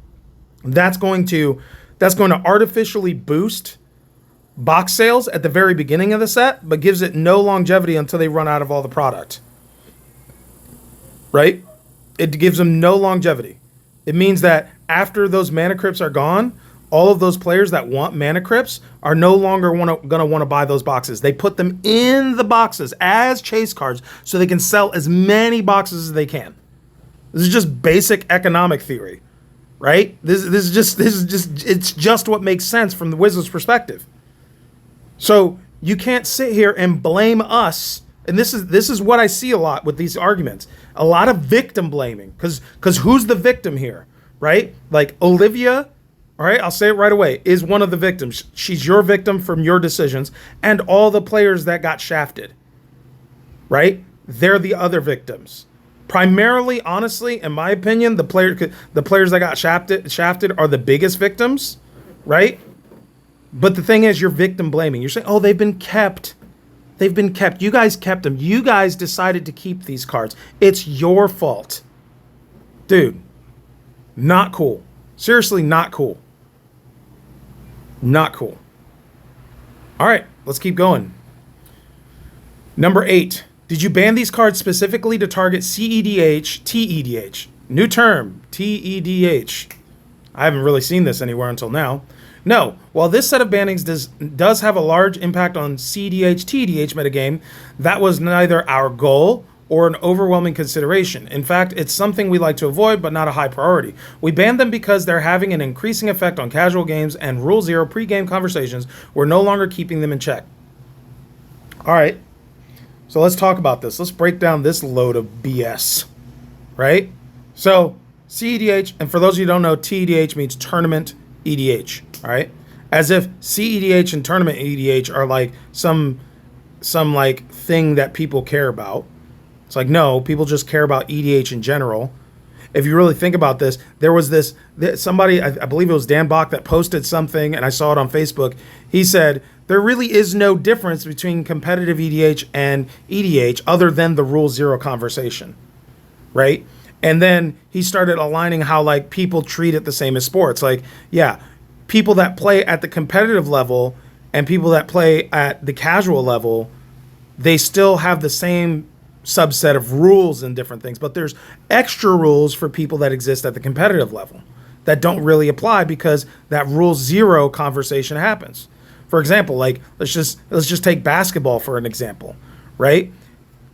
That's going to artificially boost box sales at the very beginning of the set, but gives it no longevity until they run out of all the product. Right? It gives them no longevity. It means that after those Mana Crypts are gone, all of those players that want Mana Crypts are no longer going to want to buy those boxes. They put them in the boxes as chase cards so they can sell as many boxes as they can. This is just basic economic theory, right? This is just what makes sense from the Wizards' perspective. So you can't sit here and blame us. And this is what I see a lot with these arguments. A lot of victim blaming, because who's the victim here, right? Like Olivia. All right, I'll say it right away, is one of the victims. She's your victim from your decisions, and all the players that got shafted, right? They're the other victims. Primarily, honestly, in my opinion, the players that got shafted are the biggest victims, right? But the thing is, you're victim blaming. You're saying, oh, they've been kept. They've been kept. You guys kept them. You guys decided to keep these cards. It's your fault. Dude, not cool. Seriously, not cool. Not cool. All right, let's keep going. Number 8. Did you ban these cards specifically to target CEDH, TEDH? New term, TEDH. I haven't really seen this anywhere until now. No, while this set of bannings does have a large impact on CEDH, TEDH metagame, that was neither our goal or an overwhelming consideration. In fact, it's something we like to avoid, but not a high priority. We banned them because they're having an increasing effect on casual games and Rule Zero pre-game conversations. We're no longer keeping them in check. All right, so let's talk about this. Let's break down this load of BS, right? So CEDH, and for those of you who don't know, TEDH means Tournament EDH, all right? As if CEDH and Tournament EDH are like some like thing that people care about. It's like, no, people just care about EDH in general. if you really think about this, there was somebody, I believe it was Dan Bach, that posted something, and I saw it on Facebook. He said, there really is no difference between competitive EDH and EDH other than the Rule Zero conversation, right? And then he started aligning how like people treat it the same as sports. Like, yeah, people that play at the competitive level and people that play at the casual level, they still have the same subset of rules and different things, but there's extra rules for people that exist at the competitive level that don't really apply because that Rule Zero conversation happens. For example, like let's just take basketball for an example, right?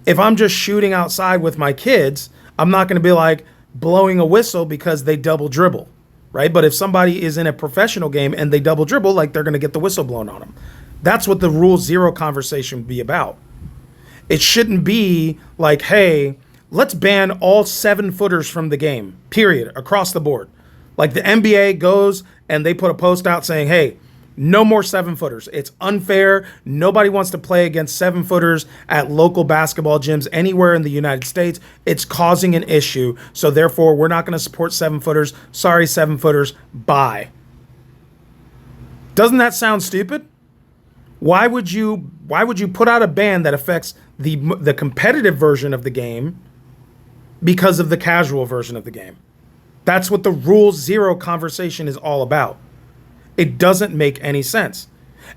If I'm just shooting outside with my kids, I'm not going to be like blowing a whistle because they double dribble, right? But if somebody is in a professional game and they double dribble, like they're going to get the whistle blown on them. That's what the Rule Zero conversation would be about. It shouldn't be like, hey, let's ban all 7-footers from the game, period, across the board. Like the NBA goes and they put a post out saying, hey, no more 7-footers. It's unfair. Nobody wants to play against 7-footers at local basketball gyms anywhere in the United States. It's causing an issue. So therefore, we're not going to support 7-footers. Sorry, 7-footers. Bye. Doesn't that sound stupid? Why would you put out a ban that affects the competitive version of the game because of the casual version of the game? That's what the Rule Zero conversation is all about. It doesn't make any sense.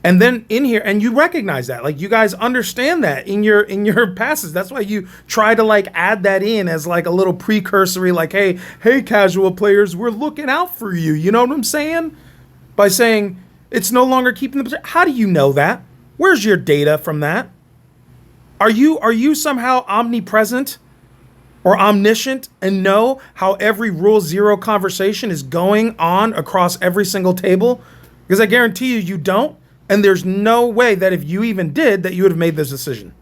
And then in here, and you recognize that, like you guys understand that in your passes. That's why you try to like add that in as like a little precursory, like, hey, casual players, we're looking out for you. You know what I'm saying? By saying it's no longer keeping the. How do you know that? Where's your data from that? Are you somehow omnipresent or omniscient and know how every Rule Zero conversation is going on across every single table? Because I guarantee you don't. And there's no way that if you even did, that you would have made this decision,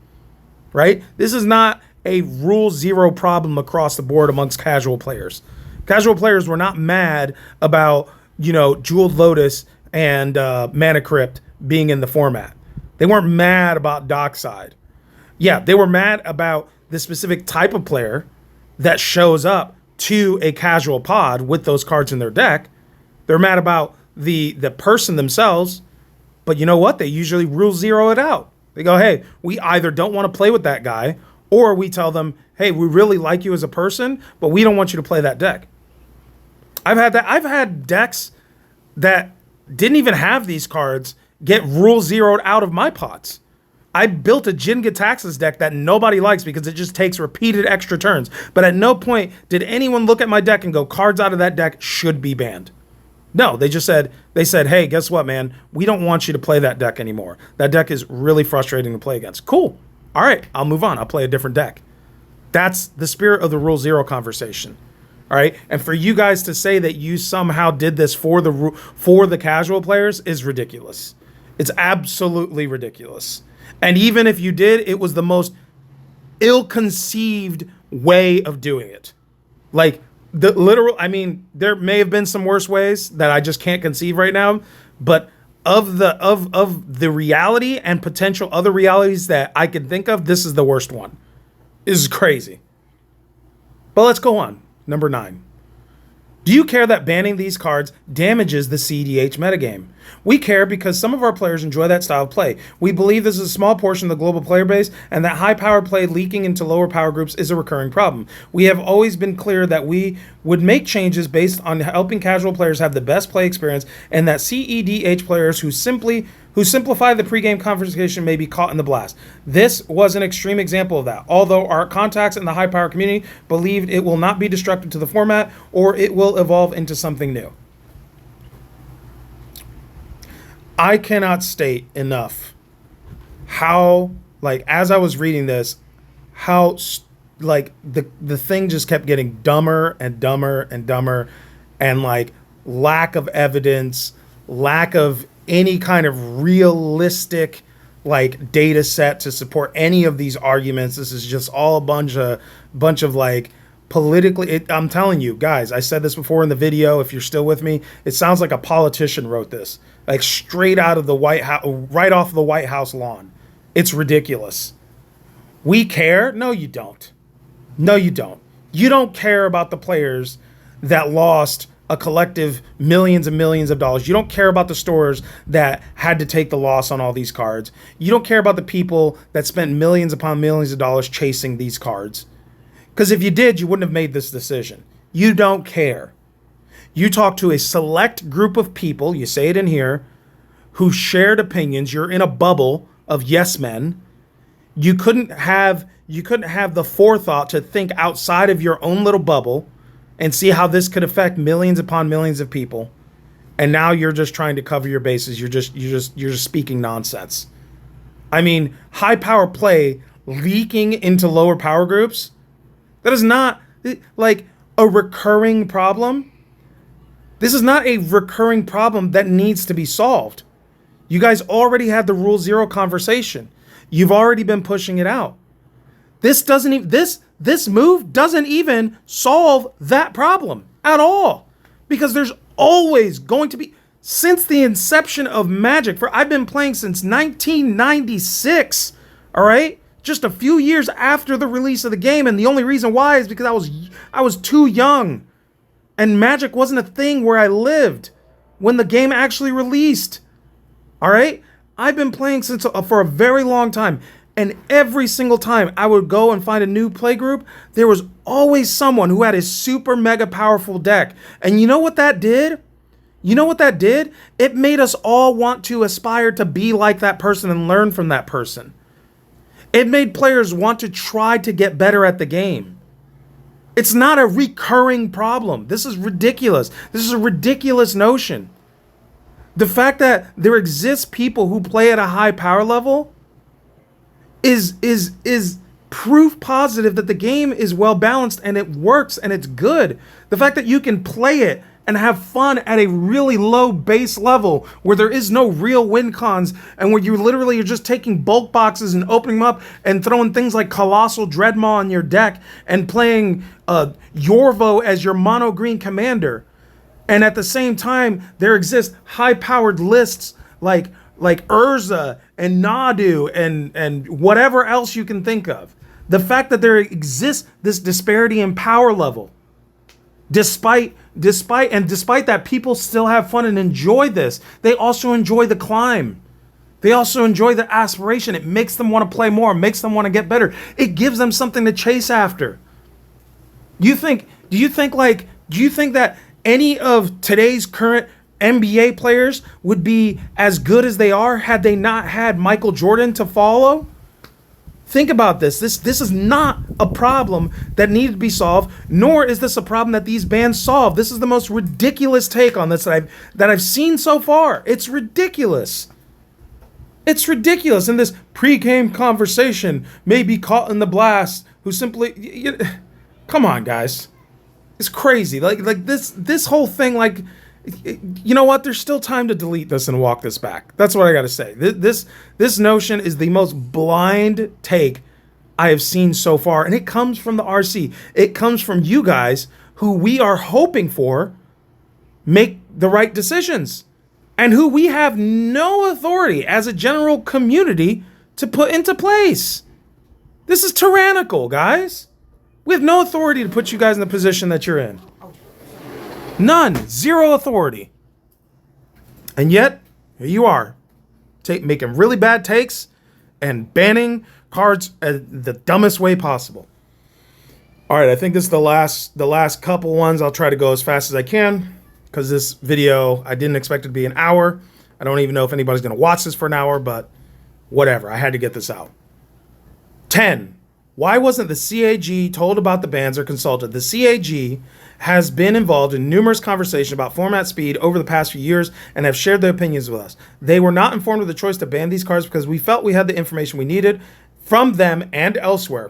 right? This is not a Rule Zero problem across the board amongst casual players. Casual players were not mad about, Jeweled Lotus and Mana Crypt being in the format. They weren't mad about Dockside. Yeah, they were mad about the specific type of player that shows up to a casual pod with those cards in their deck. They're mad about the person themselves, but you know what? They usually Rule Zero it out. They go, hey, we either don't want to play with that guy, or we tell them, hey, we really like you as a person, but we don't want you to play that deck. I've had decks that didn't even have these cards get Rule Zeroed out of my pots. I built a Jinga Taxes deck that nobody likes because it just takes repeated extra turns. But at no point did anyone look at my deck and go, cards out of that deck should be banned. No, they said, hey, guess what, man? We don't want you to play that deck anymore. That deck is really frustrating to play against. Cool. All right, I'll move on. I'll play a different deck. That's the spirit of the Rule Zero conversation. All right. And for you guys to say that you somehow did this for the casual players is ridiculous. It's absolutely ridiculous. And even if you did, it was the most ill-conceived way of doing it. Like the literal, there may have been some worse ways that I just can't conceive right now, but of the reality and potential other realities that I can think of, this is the worst one. This is crazy. But let's go on. Number 9. Do you care that banning these cards damages the CDH metagame? We care because some of our players enjoy that style of play. We believe this is a small portion of the global player base, and that high power play leaking into lower power groups is a recurring problem. We have always been clear that we would make changes based on helping casual players have the best play experience, and that CEDH players who simplify the pregame conversation may be caught in the blast. This was an extreme example of that, although our contacts in the high power community believed it will not be destructive to the format or it will evolve into something new. I cannot state enough how, as I was reading this, how, the thing just kept getting dumber and dumber and dumber, and, lack of evidence, lack of any kind of realistic, data set to support any of these arguments. This is just all a bunch of politically, I'm telling you guys, I said this before in the video, if you're still with me, it sounds like a politician wrote this, straight out of the White House, right off the White House lawn. It's ridiculous. We care? No, you don't. No, you don't. You don't care about the players that lost a collective millions and millions of dollars. You don't care about the stores that had to take the loss on all these cards. You don't care about the people that spent millions upon millions of dollars chasing these cards. Because if you did, you wouldn't have made this decision. You don't care. You talk to a select group of people, you say it in here, who shared opinions. You're in a bubble of yes men. You couldn't have the forethought to think outside of your own little bubble and see how this could affect millions upon millions of people. And now you're just trying to cover your bases. You're just speaking nonsense. I mean, high power play leaking into lower power groups, that is not like a recurring problem. This is not a recurring problem that needs to be solved. You guys already had the Rule Zero conversation. You've already been pushing it out. This move doesn't even solve that problem at all, because there's always going to be, since the inception of Magic, I've been playing since 1996, all right? Just a few years after the release of the game, and the only reason why is because I was too young, and Magic wasn't a thing where I lived when the game actually released. All right? I've been playing for a very long time, and every single time I would go and find a new play group, there was always someone who had a super mega powerful deck. And you know what that did? It made us all want to aspire to be like that person and learn from that person. It made players want to try to get better at the game. It's not a recurring problem. This is ridiculous. This is a ridiculous notion. The fact that there exists people who play at a high power level is proof positive that the game is well balanced and it works and it's good. The fact that you can play it and have fun at a really low base level where there is no real win cons and where you literally are just taking bulk boxes and opening them up and throwing things like Colossal Dreadmaw on your deck and playing Yorvo as your mono green commander. And at the same time, there exist high-powered lists like Urza and Nadu and whatever else you can think of. The fact that there exists this disparity in power level, despite that people still have fun and enjoy this, they also enjoy the climb. They also enjoy the aspiration. It makes them want to play more, makes them want to get better. It gives them something to chase after. Do you think that any of today's current NBA players would be as good as they are had they not had Michael Jordan to follow? Think about this. This is not a problem that needed to be solved, nor is this a problem that these bans solve. This is the most ridiculous take on this that I've seen so far. It's ridiculous. It's ridiculous. And this pre-game conversation may be caught in the blast who simply... come on, guys. It's crazy. Like this whole thing, like, you know what? There's still time to delete this and walk this back. That's what I got to say. This notion is the most blind take I have seen so far, and it comes from the RC. It comes from you guys who we are hoping for make the right decisions and who we have no authority as a general community to put into place. This is tyrannical, guys. We have no authority to put you guys in the position that you're in. None. Zero authority. And yet, here you are, making really bad takes and banning cards the dumbest way possible. All right, I think this is the last couple ones. I'll try to go as fast as I can because this video, I didn't expect it to be an hour. I don't even know if anybody's going to watch this for an hour, but whatever. I had to get this out. 10. Why wasn't the CAG told about the bans or consulted? The CAG has been involved in numerous conversations about format speed over the past few years and have shared their opinions with us. They were not informed of the choice to ban these cards because we felt we had the information we needed from them and elsewhere.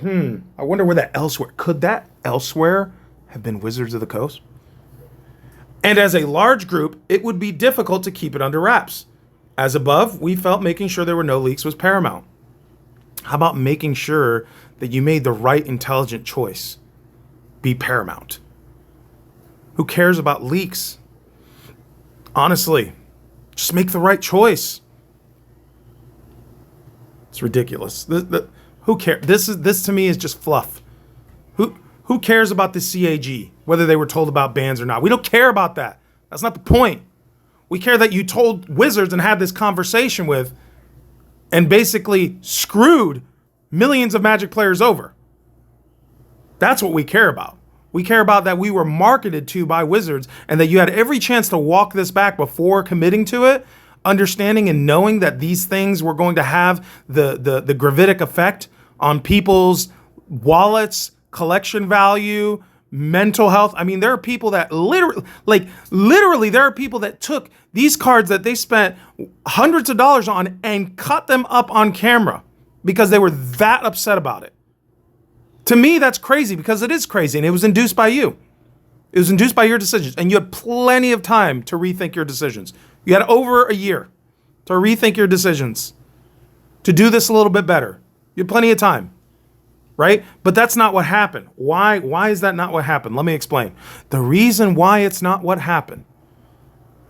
I wonder where that elsewhere, could that elsewhere have been Wizards of the Coast? And as a large group, it would be difficult to keep it under wraps. As above, we felt making sure there were no leaks was paramount. How about making sure that you made the right intelligent choice be paramount? Who cares about leaks? Honestly, just make the right choice. It's ridiculous. Who cares? This to me is just fluff. Who cares about the CAG, whether they were told about bans or not? We don't care about that. That's not the point. We care that you told Wizards and had this conversation with and basically screwed millions of Magic players over. That's what we care about. We care about that we were marketed to by Wizards and that you had every chance to walk this back before committing to it, understanding and knowing that these things were going to have the gravitic effect on people's wallets, collection value, mental health. I mean, there are people that literally, there are people that took these cards that they spent hundreds of dollars on and cut them up on camera because they were that upset about it. To me, that's crazy because it is crazy and it was induced by you. It was induced by your decisions and you had plenty of time to rethink your decisions. You had over a year to rethink your decisions, to do this a little bit better. You had plenty of time, right? But that's not what happened. Why is that not what happened? Let me explain. The reason why it's not what happened,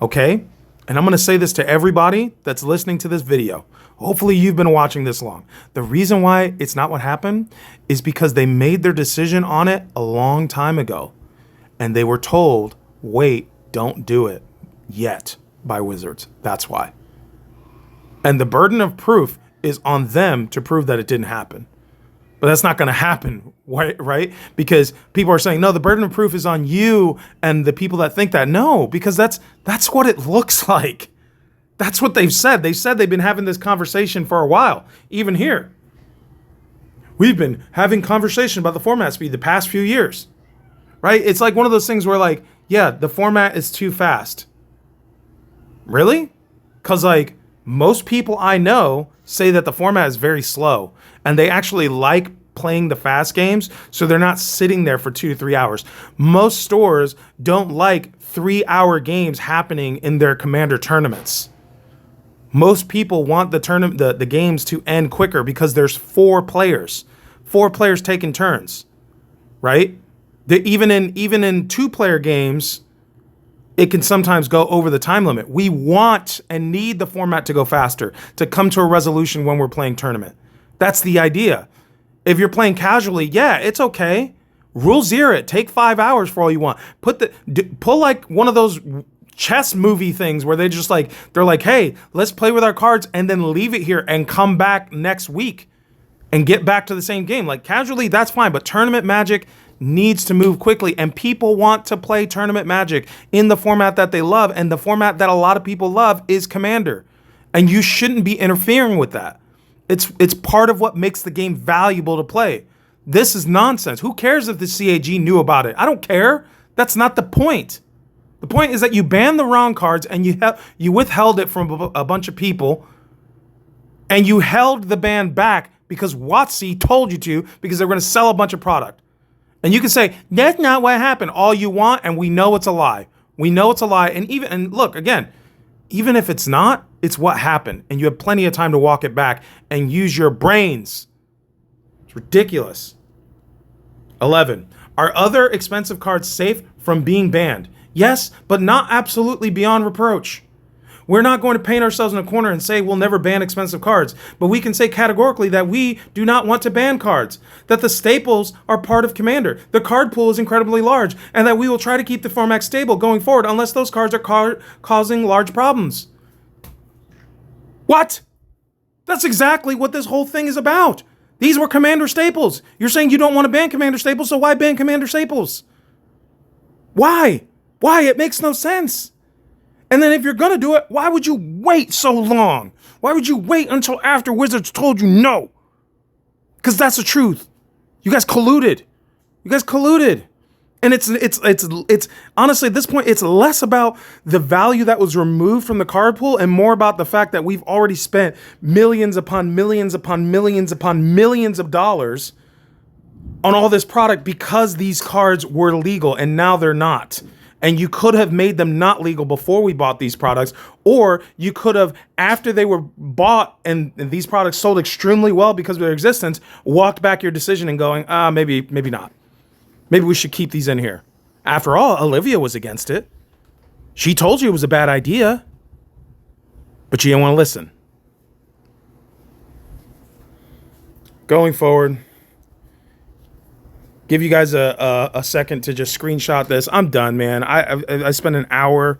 okay? And I'm going to say this to everybody that's listening to this video. Hopefully you've been watching this long. The reason why it's not what happened is because they made their decision on it a long time ago. And they were told, wait, don't do it yet by Wizards. That's why. And the burden of proof is on them to prove that it didn't happen. But that's not going to happen, right? Because people are saying, no, the burden of proof is on you and the people that think that. No, because that's what it looks like. That's what they've said. They've said they've been having this conversation for a while, even here. We've been having conversation about the format speed the past few years, right? It's like one of those things where like, yeah, the format is too fast. Really? Because like most people I know say that the format is very slow and they actually like playing the fast games, so they're not sitting there for 2 to 3 hours. Most stores don't like 3-hour games happening in their Commander tournaments. Most people want the games to end quicker because there's 4 players taking turns, right? Even in 2-player games, it can sometimes go over the time limit. We want and need the format to go faster, to come to a resolution when we're playing tournament. That's the idea. If you're playing casually, yeah, it's okay. Rule 0 it. Take 5 hours for all you want. Pull like one of those chess movie things where they're like, hey, let's play with our cards and then leave it here and come back next week and get back to the same game. Like casually, that's fine, but tournament Magic needs to move quickly and people want to play tournament Magic in the format that they love, and the format that a lot of people love is Commander. And you shouldn't be interfering with that. It's part of what makes the game valuable to play. This is nonsense. Who cares if the CAG knew about it? I don't care. That's not the point. The point is that you banned the wrong cards and you withheld it from a bunch of people, and you held the ban back because WotC told you to, because they're going to sell a bunch of product. And you can say, that's not what happened all you want, and we know it's a lie. We know it's a lie. And look, again, even if it's not, it's what happened. And you have plenty of time to walk it back and use your brains. It's ridiculous. 11. Are other expensive cards safe from being banned? Yes, but not absolutely beyond reproach. We're not going to paint ourselves in a corner and say we'll never ban expensive cards, but we can say categorically that we do not want to ban cards, that the staples are part of Commander, the card pool is incredibly large, and that we will try to keep the format stable going forward unless those cards are causing large problems. What? That's exactly what this whole thing is about. These were Commander staples. You're saying you don't want to ban Commander staples, so why ban Commander staples? Why? Why? It makes no sense. And then if you're going to do it, why would you wait so long? Why would you wait until after Wizards told you no? Because that's the truth. You guys colluded. And it's honestly, at this point, it's less about the value that was removed from the card pool and more about the fact that we've already spent millions upon millions upon millions upon millions of dollars on all this product because these cards were legal and now they're not. And you could have made them not legal before we bought these products, or you could have, after they were bought and these products sold extremely well because of their existence, walked back your decision and going, maybe not. Maybe we should keep these in here. After all, Olivia was against it. She told you it was a bad idea, but you didn't want to listen. Going forward, give you guys a second to just screenshot this. I'm done, man. I spent an hour.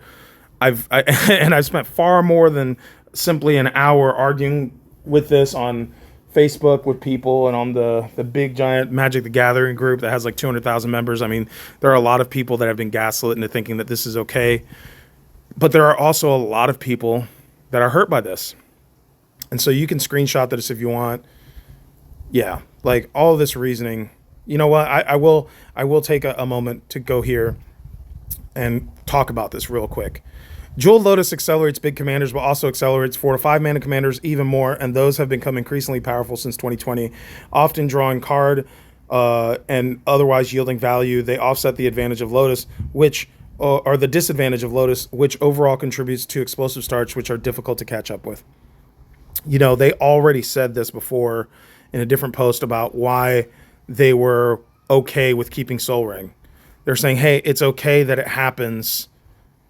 And I've spent far more than simply an hour arguing with this on Facebook with people and on the big giant Magic the Gathering group that has like 200,000 members. I mean, there are a lot of people that have been gaslit into thinking that this is okay. But there are also a lot of people that are hurt by this. And so you can screenshot this if you want. Yeah, like all of this reasoning. You know what? I will take a moment to go here and talk about this real quick. Jeweled Lotus accelerates big commanders, but also accelerates 4 to 5 mana commanders even more, and those have become increasingly powerful since 2020, often drawing card and otherwise yielding value. They offset the advantage of Lotus, which or the disadvantage of Lotus, which overall contributes to explosive starts, which are difficult to catch up with. You know, they already said this before in a different post about why they were okay with keeping Soul Ring. They're saying, hey, it's okay that it happens,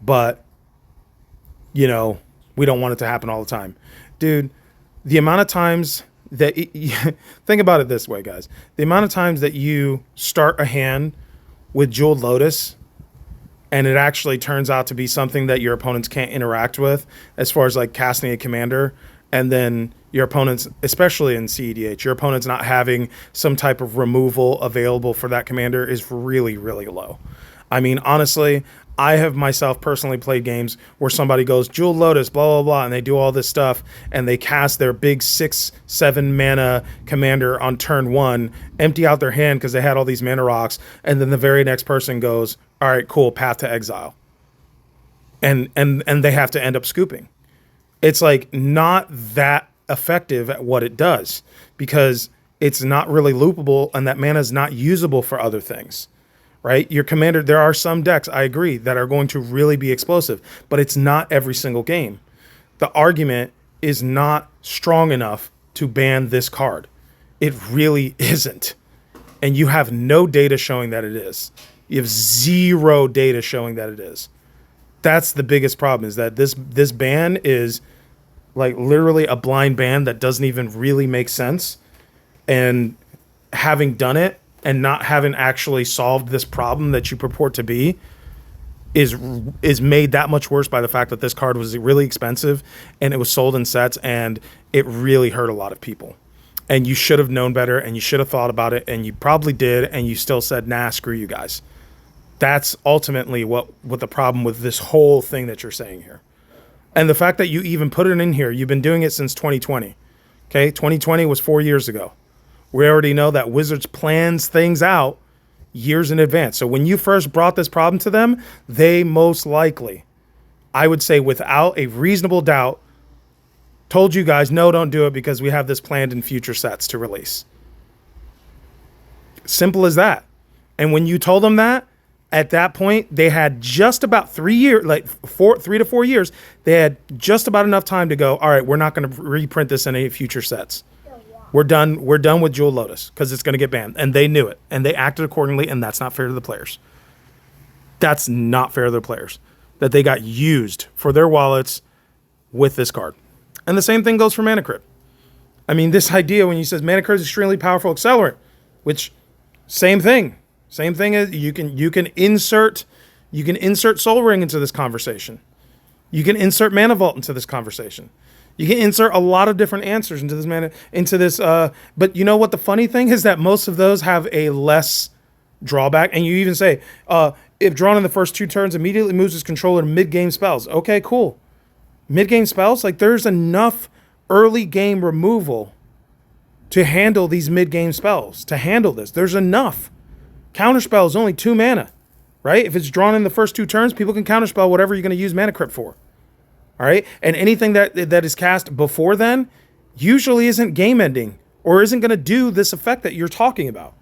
but, you know, we don't want it to happen all the time. Dude, the amount of times that... think about it this way, guys. The amount of times that you start a hand with Jeweled Lotus and it actually turns out to be something that your opponents can't interact with as far as like casting a commander, and then your opponents, especially in CEDH, your opponents not having some type of removal available for that commander is really, really low. I mean, honestly, I have myself personally played games where somebody goes, Jeweled Lotus, blah, blah, blah, and they do all this stuff, and they cast their big 6-7 mana commander on turn 1, empty out their hand because they had all these mana rocks, and then the very next person goes, all right, cool, Path to Exile. And they have to end up scooping. It's like not that effective at what it does because it's not really loopable and that mana is not usable for other things, right? Your commander, there are some decks, I agree, that are going to really be explosive, but it's not every single game. The argument is not strong enough to ban this card. It really isn't. And you have no data showing that it is. You have zero data showing that it is. That's the biggest problem, is that this ban is like literally a blind ban that doesn't even really make sense. And having done it and not having actually solved this problem that you purport to be is made that much worse by the fact that this card was really expensive and it was sold in sets and it really hurt a lot of people. And you should have known better and you should have thought about it, and you probably did, and you still said, nah, screw you guys. That's ultimately what the problem with this whole thing that you're saying here. And the fact that you even put it in here, you've been doing it since 2020. Okay, 2020 was 4 years ago. We already know that Wizards plans things out years in advance. So when you first brought this problem to them, they most likely, I would say without a reasonable doubt, told you guys, no, don't do it because we have this planned in future sets to release. Simple as that. And when you told them that, at that point, they had just about 3 years, like 3 to 4 years. They had just about enough time to go, all right, we're not going to reprint this in any future sets. We're done with Jeweled Lotus because it's going to get banned. And they knew it. And they acted accordingly, and that's not fair to the players. That's not fair to the players. That they got used for their wallets with this card. And the same thing goes for Mana Crypt. I mean, this idea when you says Mana Crypt is extremely powerful accelerant, which same thing. Same thing as you can insert Soul Ring into this conversation. You can insert Mana Vault into this conversation. You can insert a lot of different answers into this but you know what the funny thing is, that most of those have a less drawback. And you even say, if drawn in the first 2 turns, immediately moves his controller to mid-game spells. Okay, cool. Mid-game spells, like there's enough early game removal to handle these mid-game spells, to handle this. There's enough. Counterspell is only 2 mana, right? If it's drawn in the first 2 turns, people can counterspell whatever you're going to use Mana Crypt for. All right? And anything that is cast before then usually isn't game ending or isn't going to do this effect that you're talking about.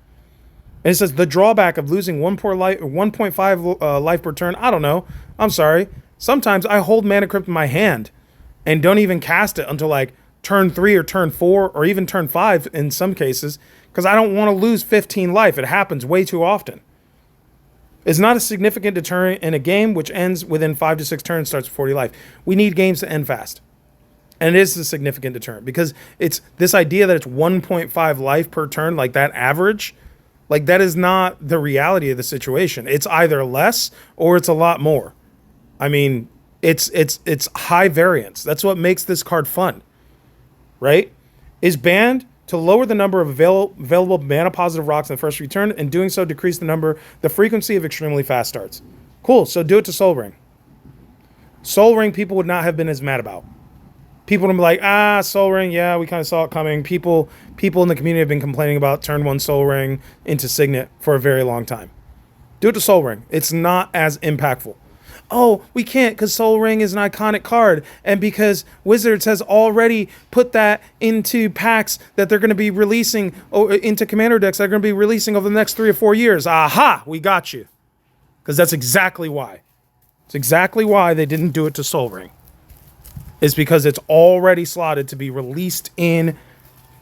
And it says the drawback of losing 1.5 life per turn. I don't know. I'm sorry. Sometimes I hold Mana Crypt in my hand and don't even cast it until like turn 3 or turn 4 or even turn 5 in some cases, because I don't want to lose 15 life. It happens way too often. It's not a significant deterrent in a game which ends within 5 to 6 turns, starts with 40 life. We need games to end fast. And it is a significant deterrent because it's this idea that it's 1.5 life per turn, like that average. Like, that is not the reality of the situation. It's either less or it's a lot more. I mean, it's high variance. That's what makes this card fun, right? Is banned to lower the number of available mana positive rocks in the first return, and doing so decrease the frequency of extremely fast starts. Cool, so do it to Soul Ring. Soul Ring people would not have been as mad about. People would be like, Soul Ring, yeah, we kind of saw it coming. People in the community have been complaining about turn 1 Soul Ring into Signet for a very long time. Do it to Soul Ring. It's not as impactful. Oh, we can't because Soul Ring is an iconic card, and because Wizards has already put that into packs that they're going to be releasing, into commander decks that are going to be releasing over the next 3 or 4 years. Aha, we got you. Because that's exactly why. It's exactly why they didn't do it to Soul Ring. It's because it's already slotted to be released in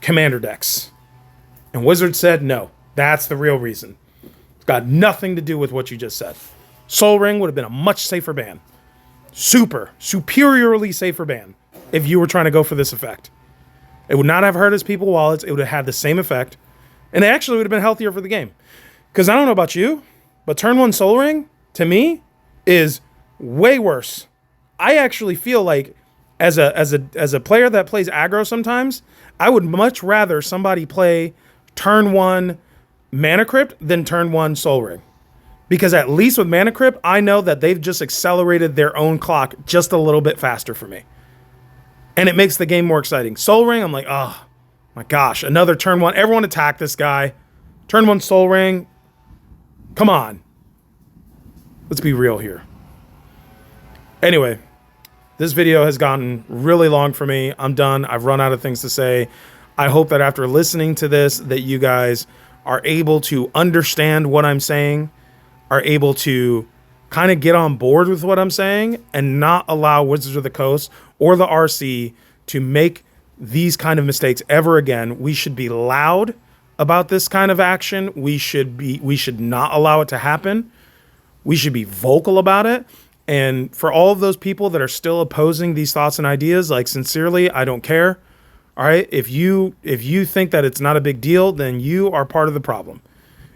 commander decks. And Wizards said no. That's the real reason. It's got nothing to do with what you just said. Soul Ring would have been a much safer ban. Superiorly safer ban if you were trying to go for this effect. It would not have hurt his people wallets. It would have had the same effect. And it actually would have been healthier for the game. Because I don't know about you, but turn 1 Soul Ring, to me, is way worse. I actually feel like as a player that plays aggro sometimes, I would much rather somebody play turn 1 Mana Crypt than turn 1 Soul Ring. Because at least with Mana Crypt, I know that they've just accelerated their own clock just a little bit faster for me. And it makes the game more exciting. Soul Ring, I'm like, oh my gosh, another turn 1. Everyone attack this guy. Turn 1 Soul Ring. Come on. Let's be real here. Anyway, this video has gotten really long for me. I'm done. I've run out of things to say. I hope that after listening to this, that you guys are able to understand what I'm saying, are able to kind of get on board with what I'm saying, and not allow Wizards of the Coast or the RC to make these kind of mistakes ever again. We should be loud about this kind of action. We should not allow it to happen. We should be vocal about it. And for all of those people that are still opposing these thoughts and ideas, like, sincerely, I don't care. All right. If you think that it's not a big deal, then you are part of the problem.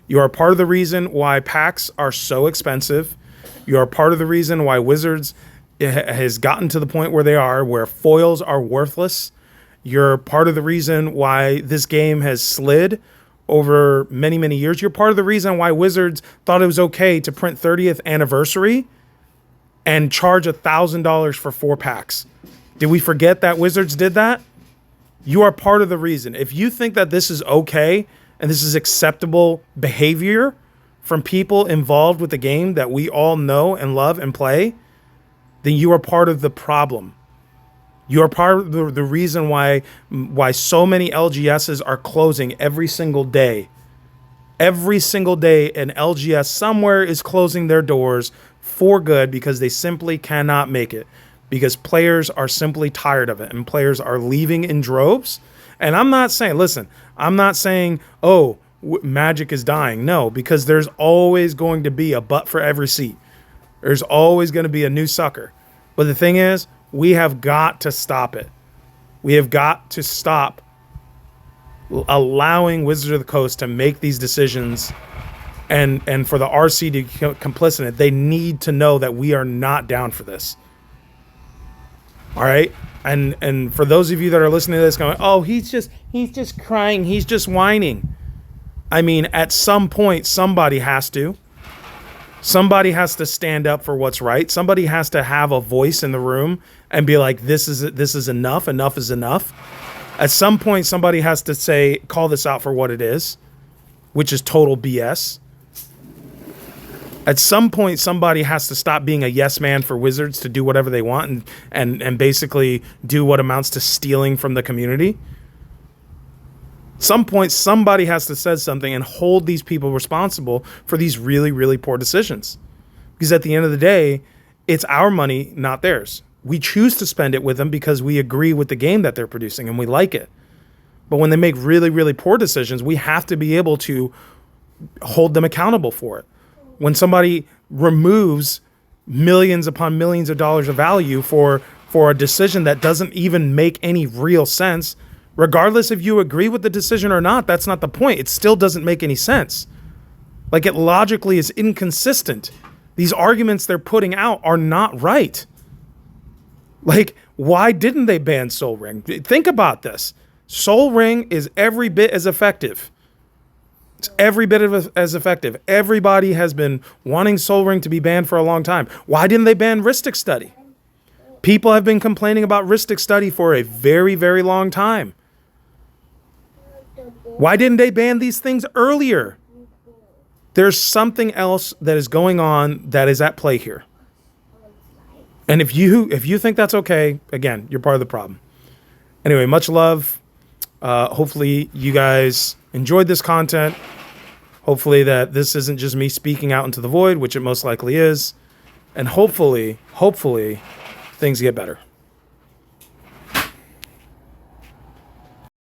You are part of the reason why packs are so expensive. You are part of the reason why Wizards has gotten to the point where they are, where foils are worthless. You're part of the reason why this game has slid over many, many years. You're part of the reason why Wizards thought it was okay to print 30th anniversary and charge $1,000 for 4 packs. Did we forget that Wizards did that? You are part of the reason. If you think that this is okay and this is acceptable behavior from people involved with the game that we all know and love and play, then you are part of the problem. You are part of the reason why so many LGSs are closing every single day. Every single day, an LGS somewhere is closing their doors for good because they simply cannot make it. Because players are simply tired of it, and players are leaving in droves. And I'm not saying, oh, Magic is dying. No, because there's always going to be a butt for every seat. There's always going to be a new sucker. But the thing is, we have got to stop it. We have got to stop allowing Wizards of the Coast to make these decisions, and for the RC to be complicit in it. They need to know that we are not down for this. All right? And for those of you that are listening to this going, oh, he's just crying, he's just whining. I mean, at some point, somebody has to. Somebody has to stand up for what's right. Somebody has to have a voice in the room and be like, this is enough. Enough is enough. At some point, somebody has to say, call this out for what it is, which is total BS. At some point, somebody has to stop being a yes man for Wizards to do whatever they want and basically do what amounts to stealing from the community. Some point, somebody has to say something and hold these people responsible for these really, really poor decisions. Because at the end of the day, it's our money, not theirs. We choose to spend it with them because we agree with the game that they're producing and we like it. But when they make really, really poor decisions, we have to be able to hold them accountable for it. When somebody removes millions upon millions of dollars of value for a decision that doesn't even make any real sense, regardless if you agree with the decision or not, that's not the point. It still doesn't make any sense. Like, it logically is inconsistent. These arguments they're putting out are not right. Like, why didn't they ban Soul Ring? Think about this. Soul Ring is every bit as effective. It's every bit as effective. Everybody has been wanting Soul Ring to be banned for a long time. Why didn't they ban Rhystic Study? People have been complaining about Rhystic Study for a very, very long time. Why didn't they ban these things earlier? There's something else that is going on that is at play here. And if you think that's okay, again, you're part of the problem. Anyway, much love. Hopefully you guys enjoyed this content. Hopefully that this isn't just me speaking out into the void, which it most likely is. And hopefully things get better.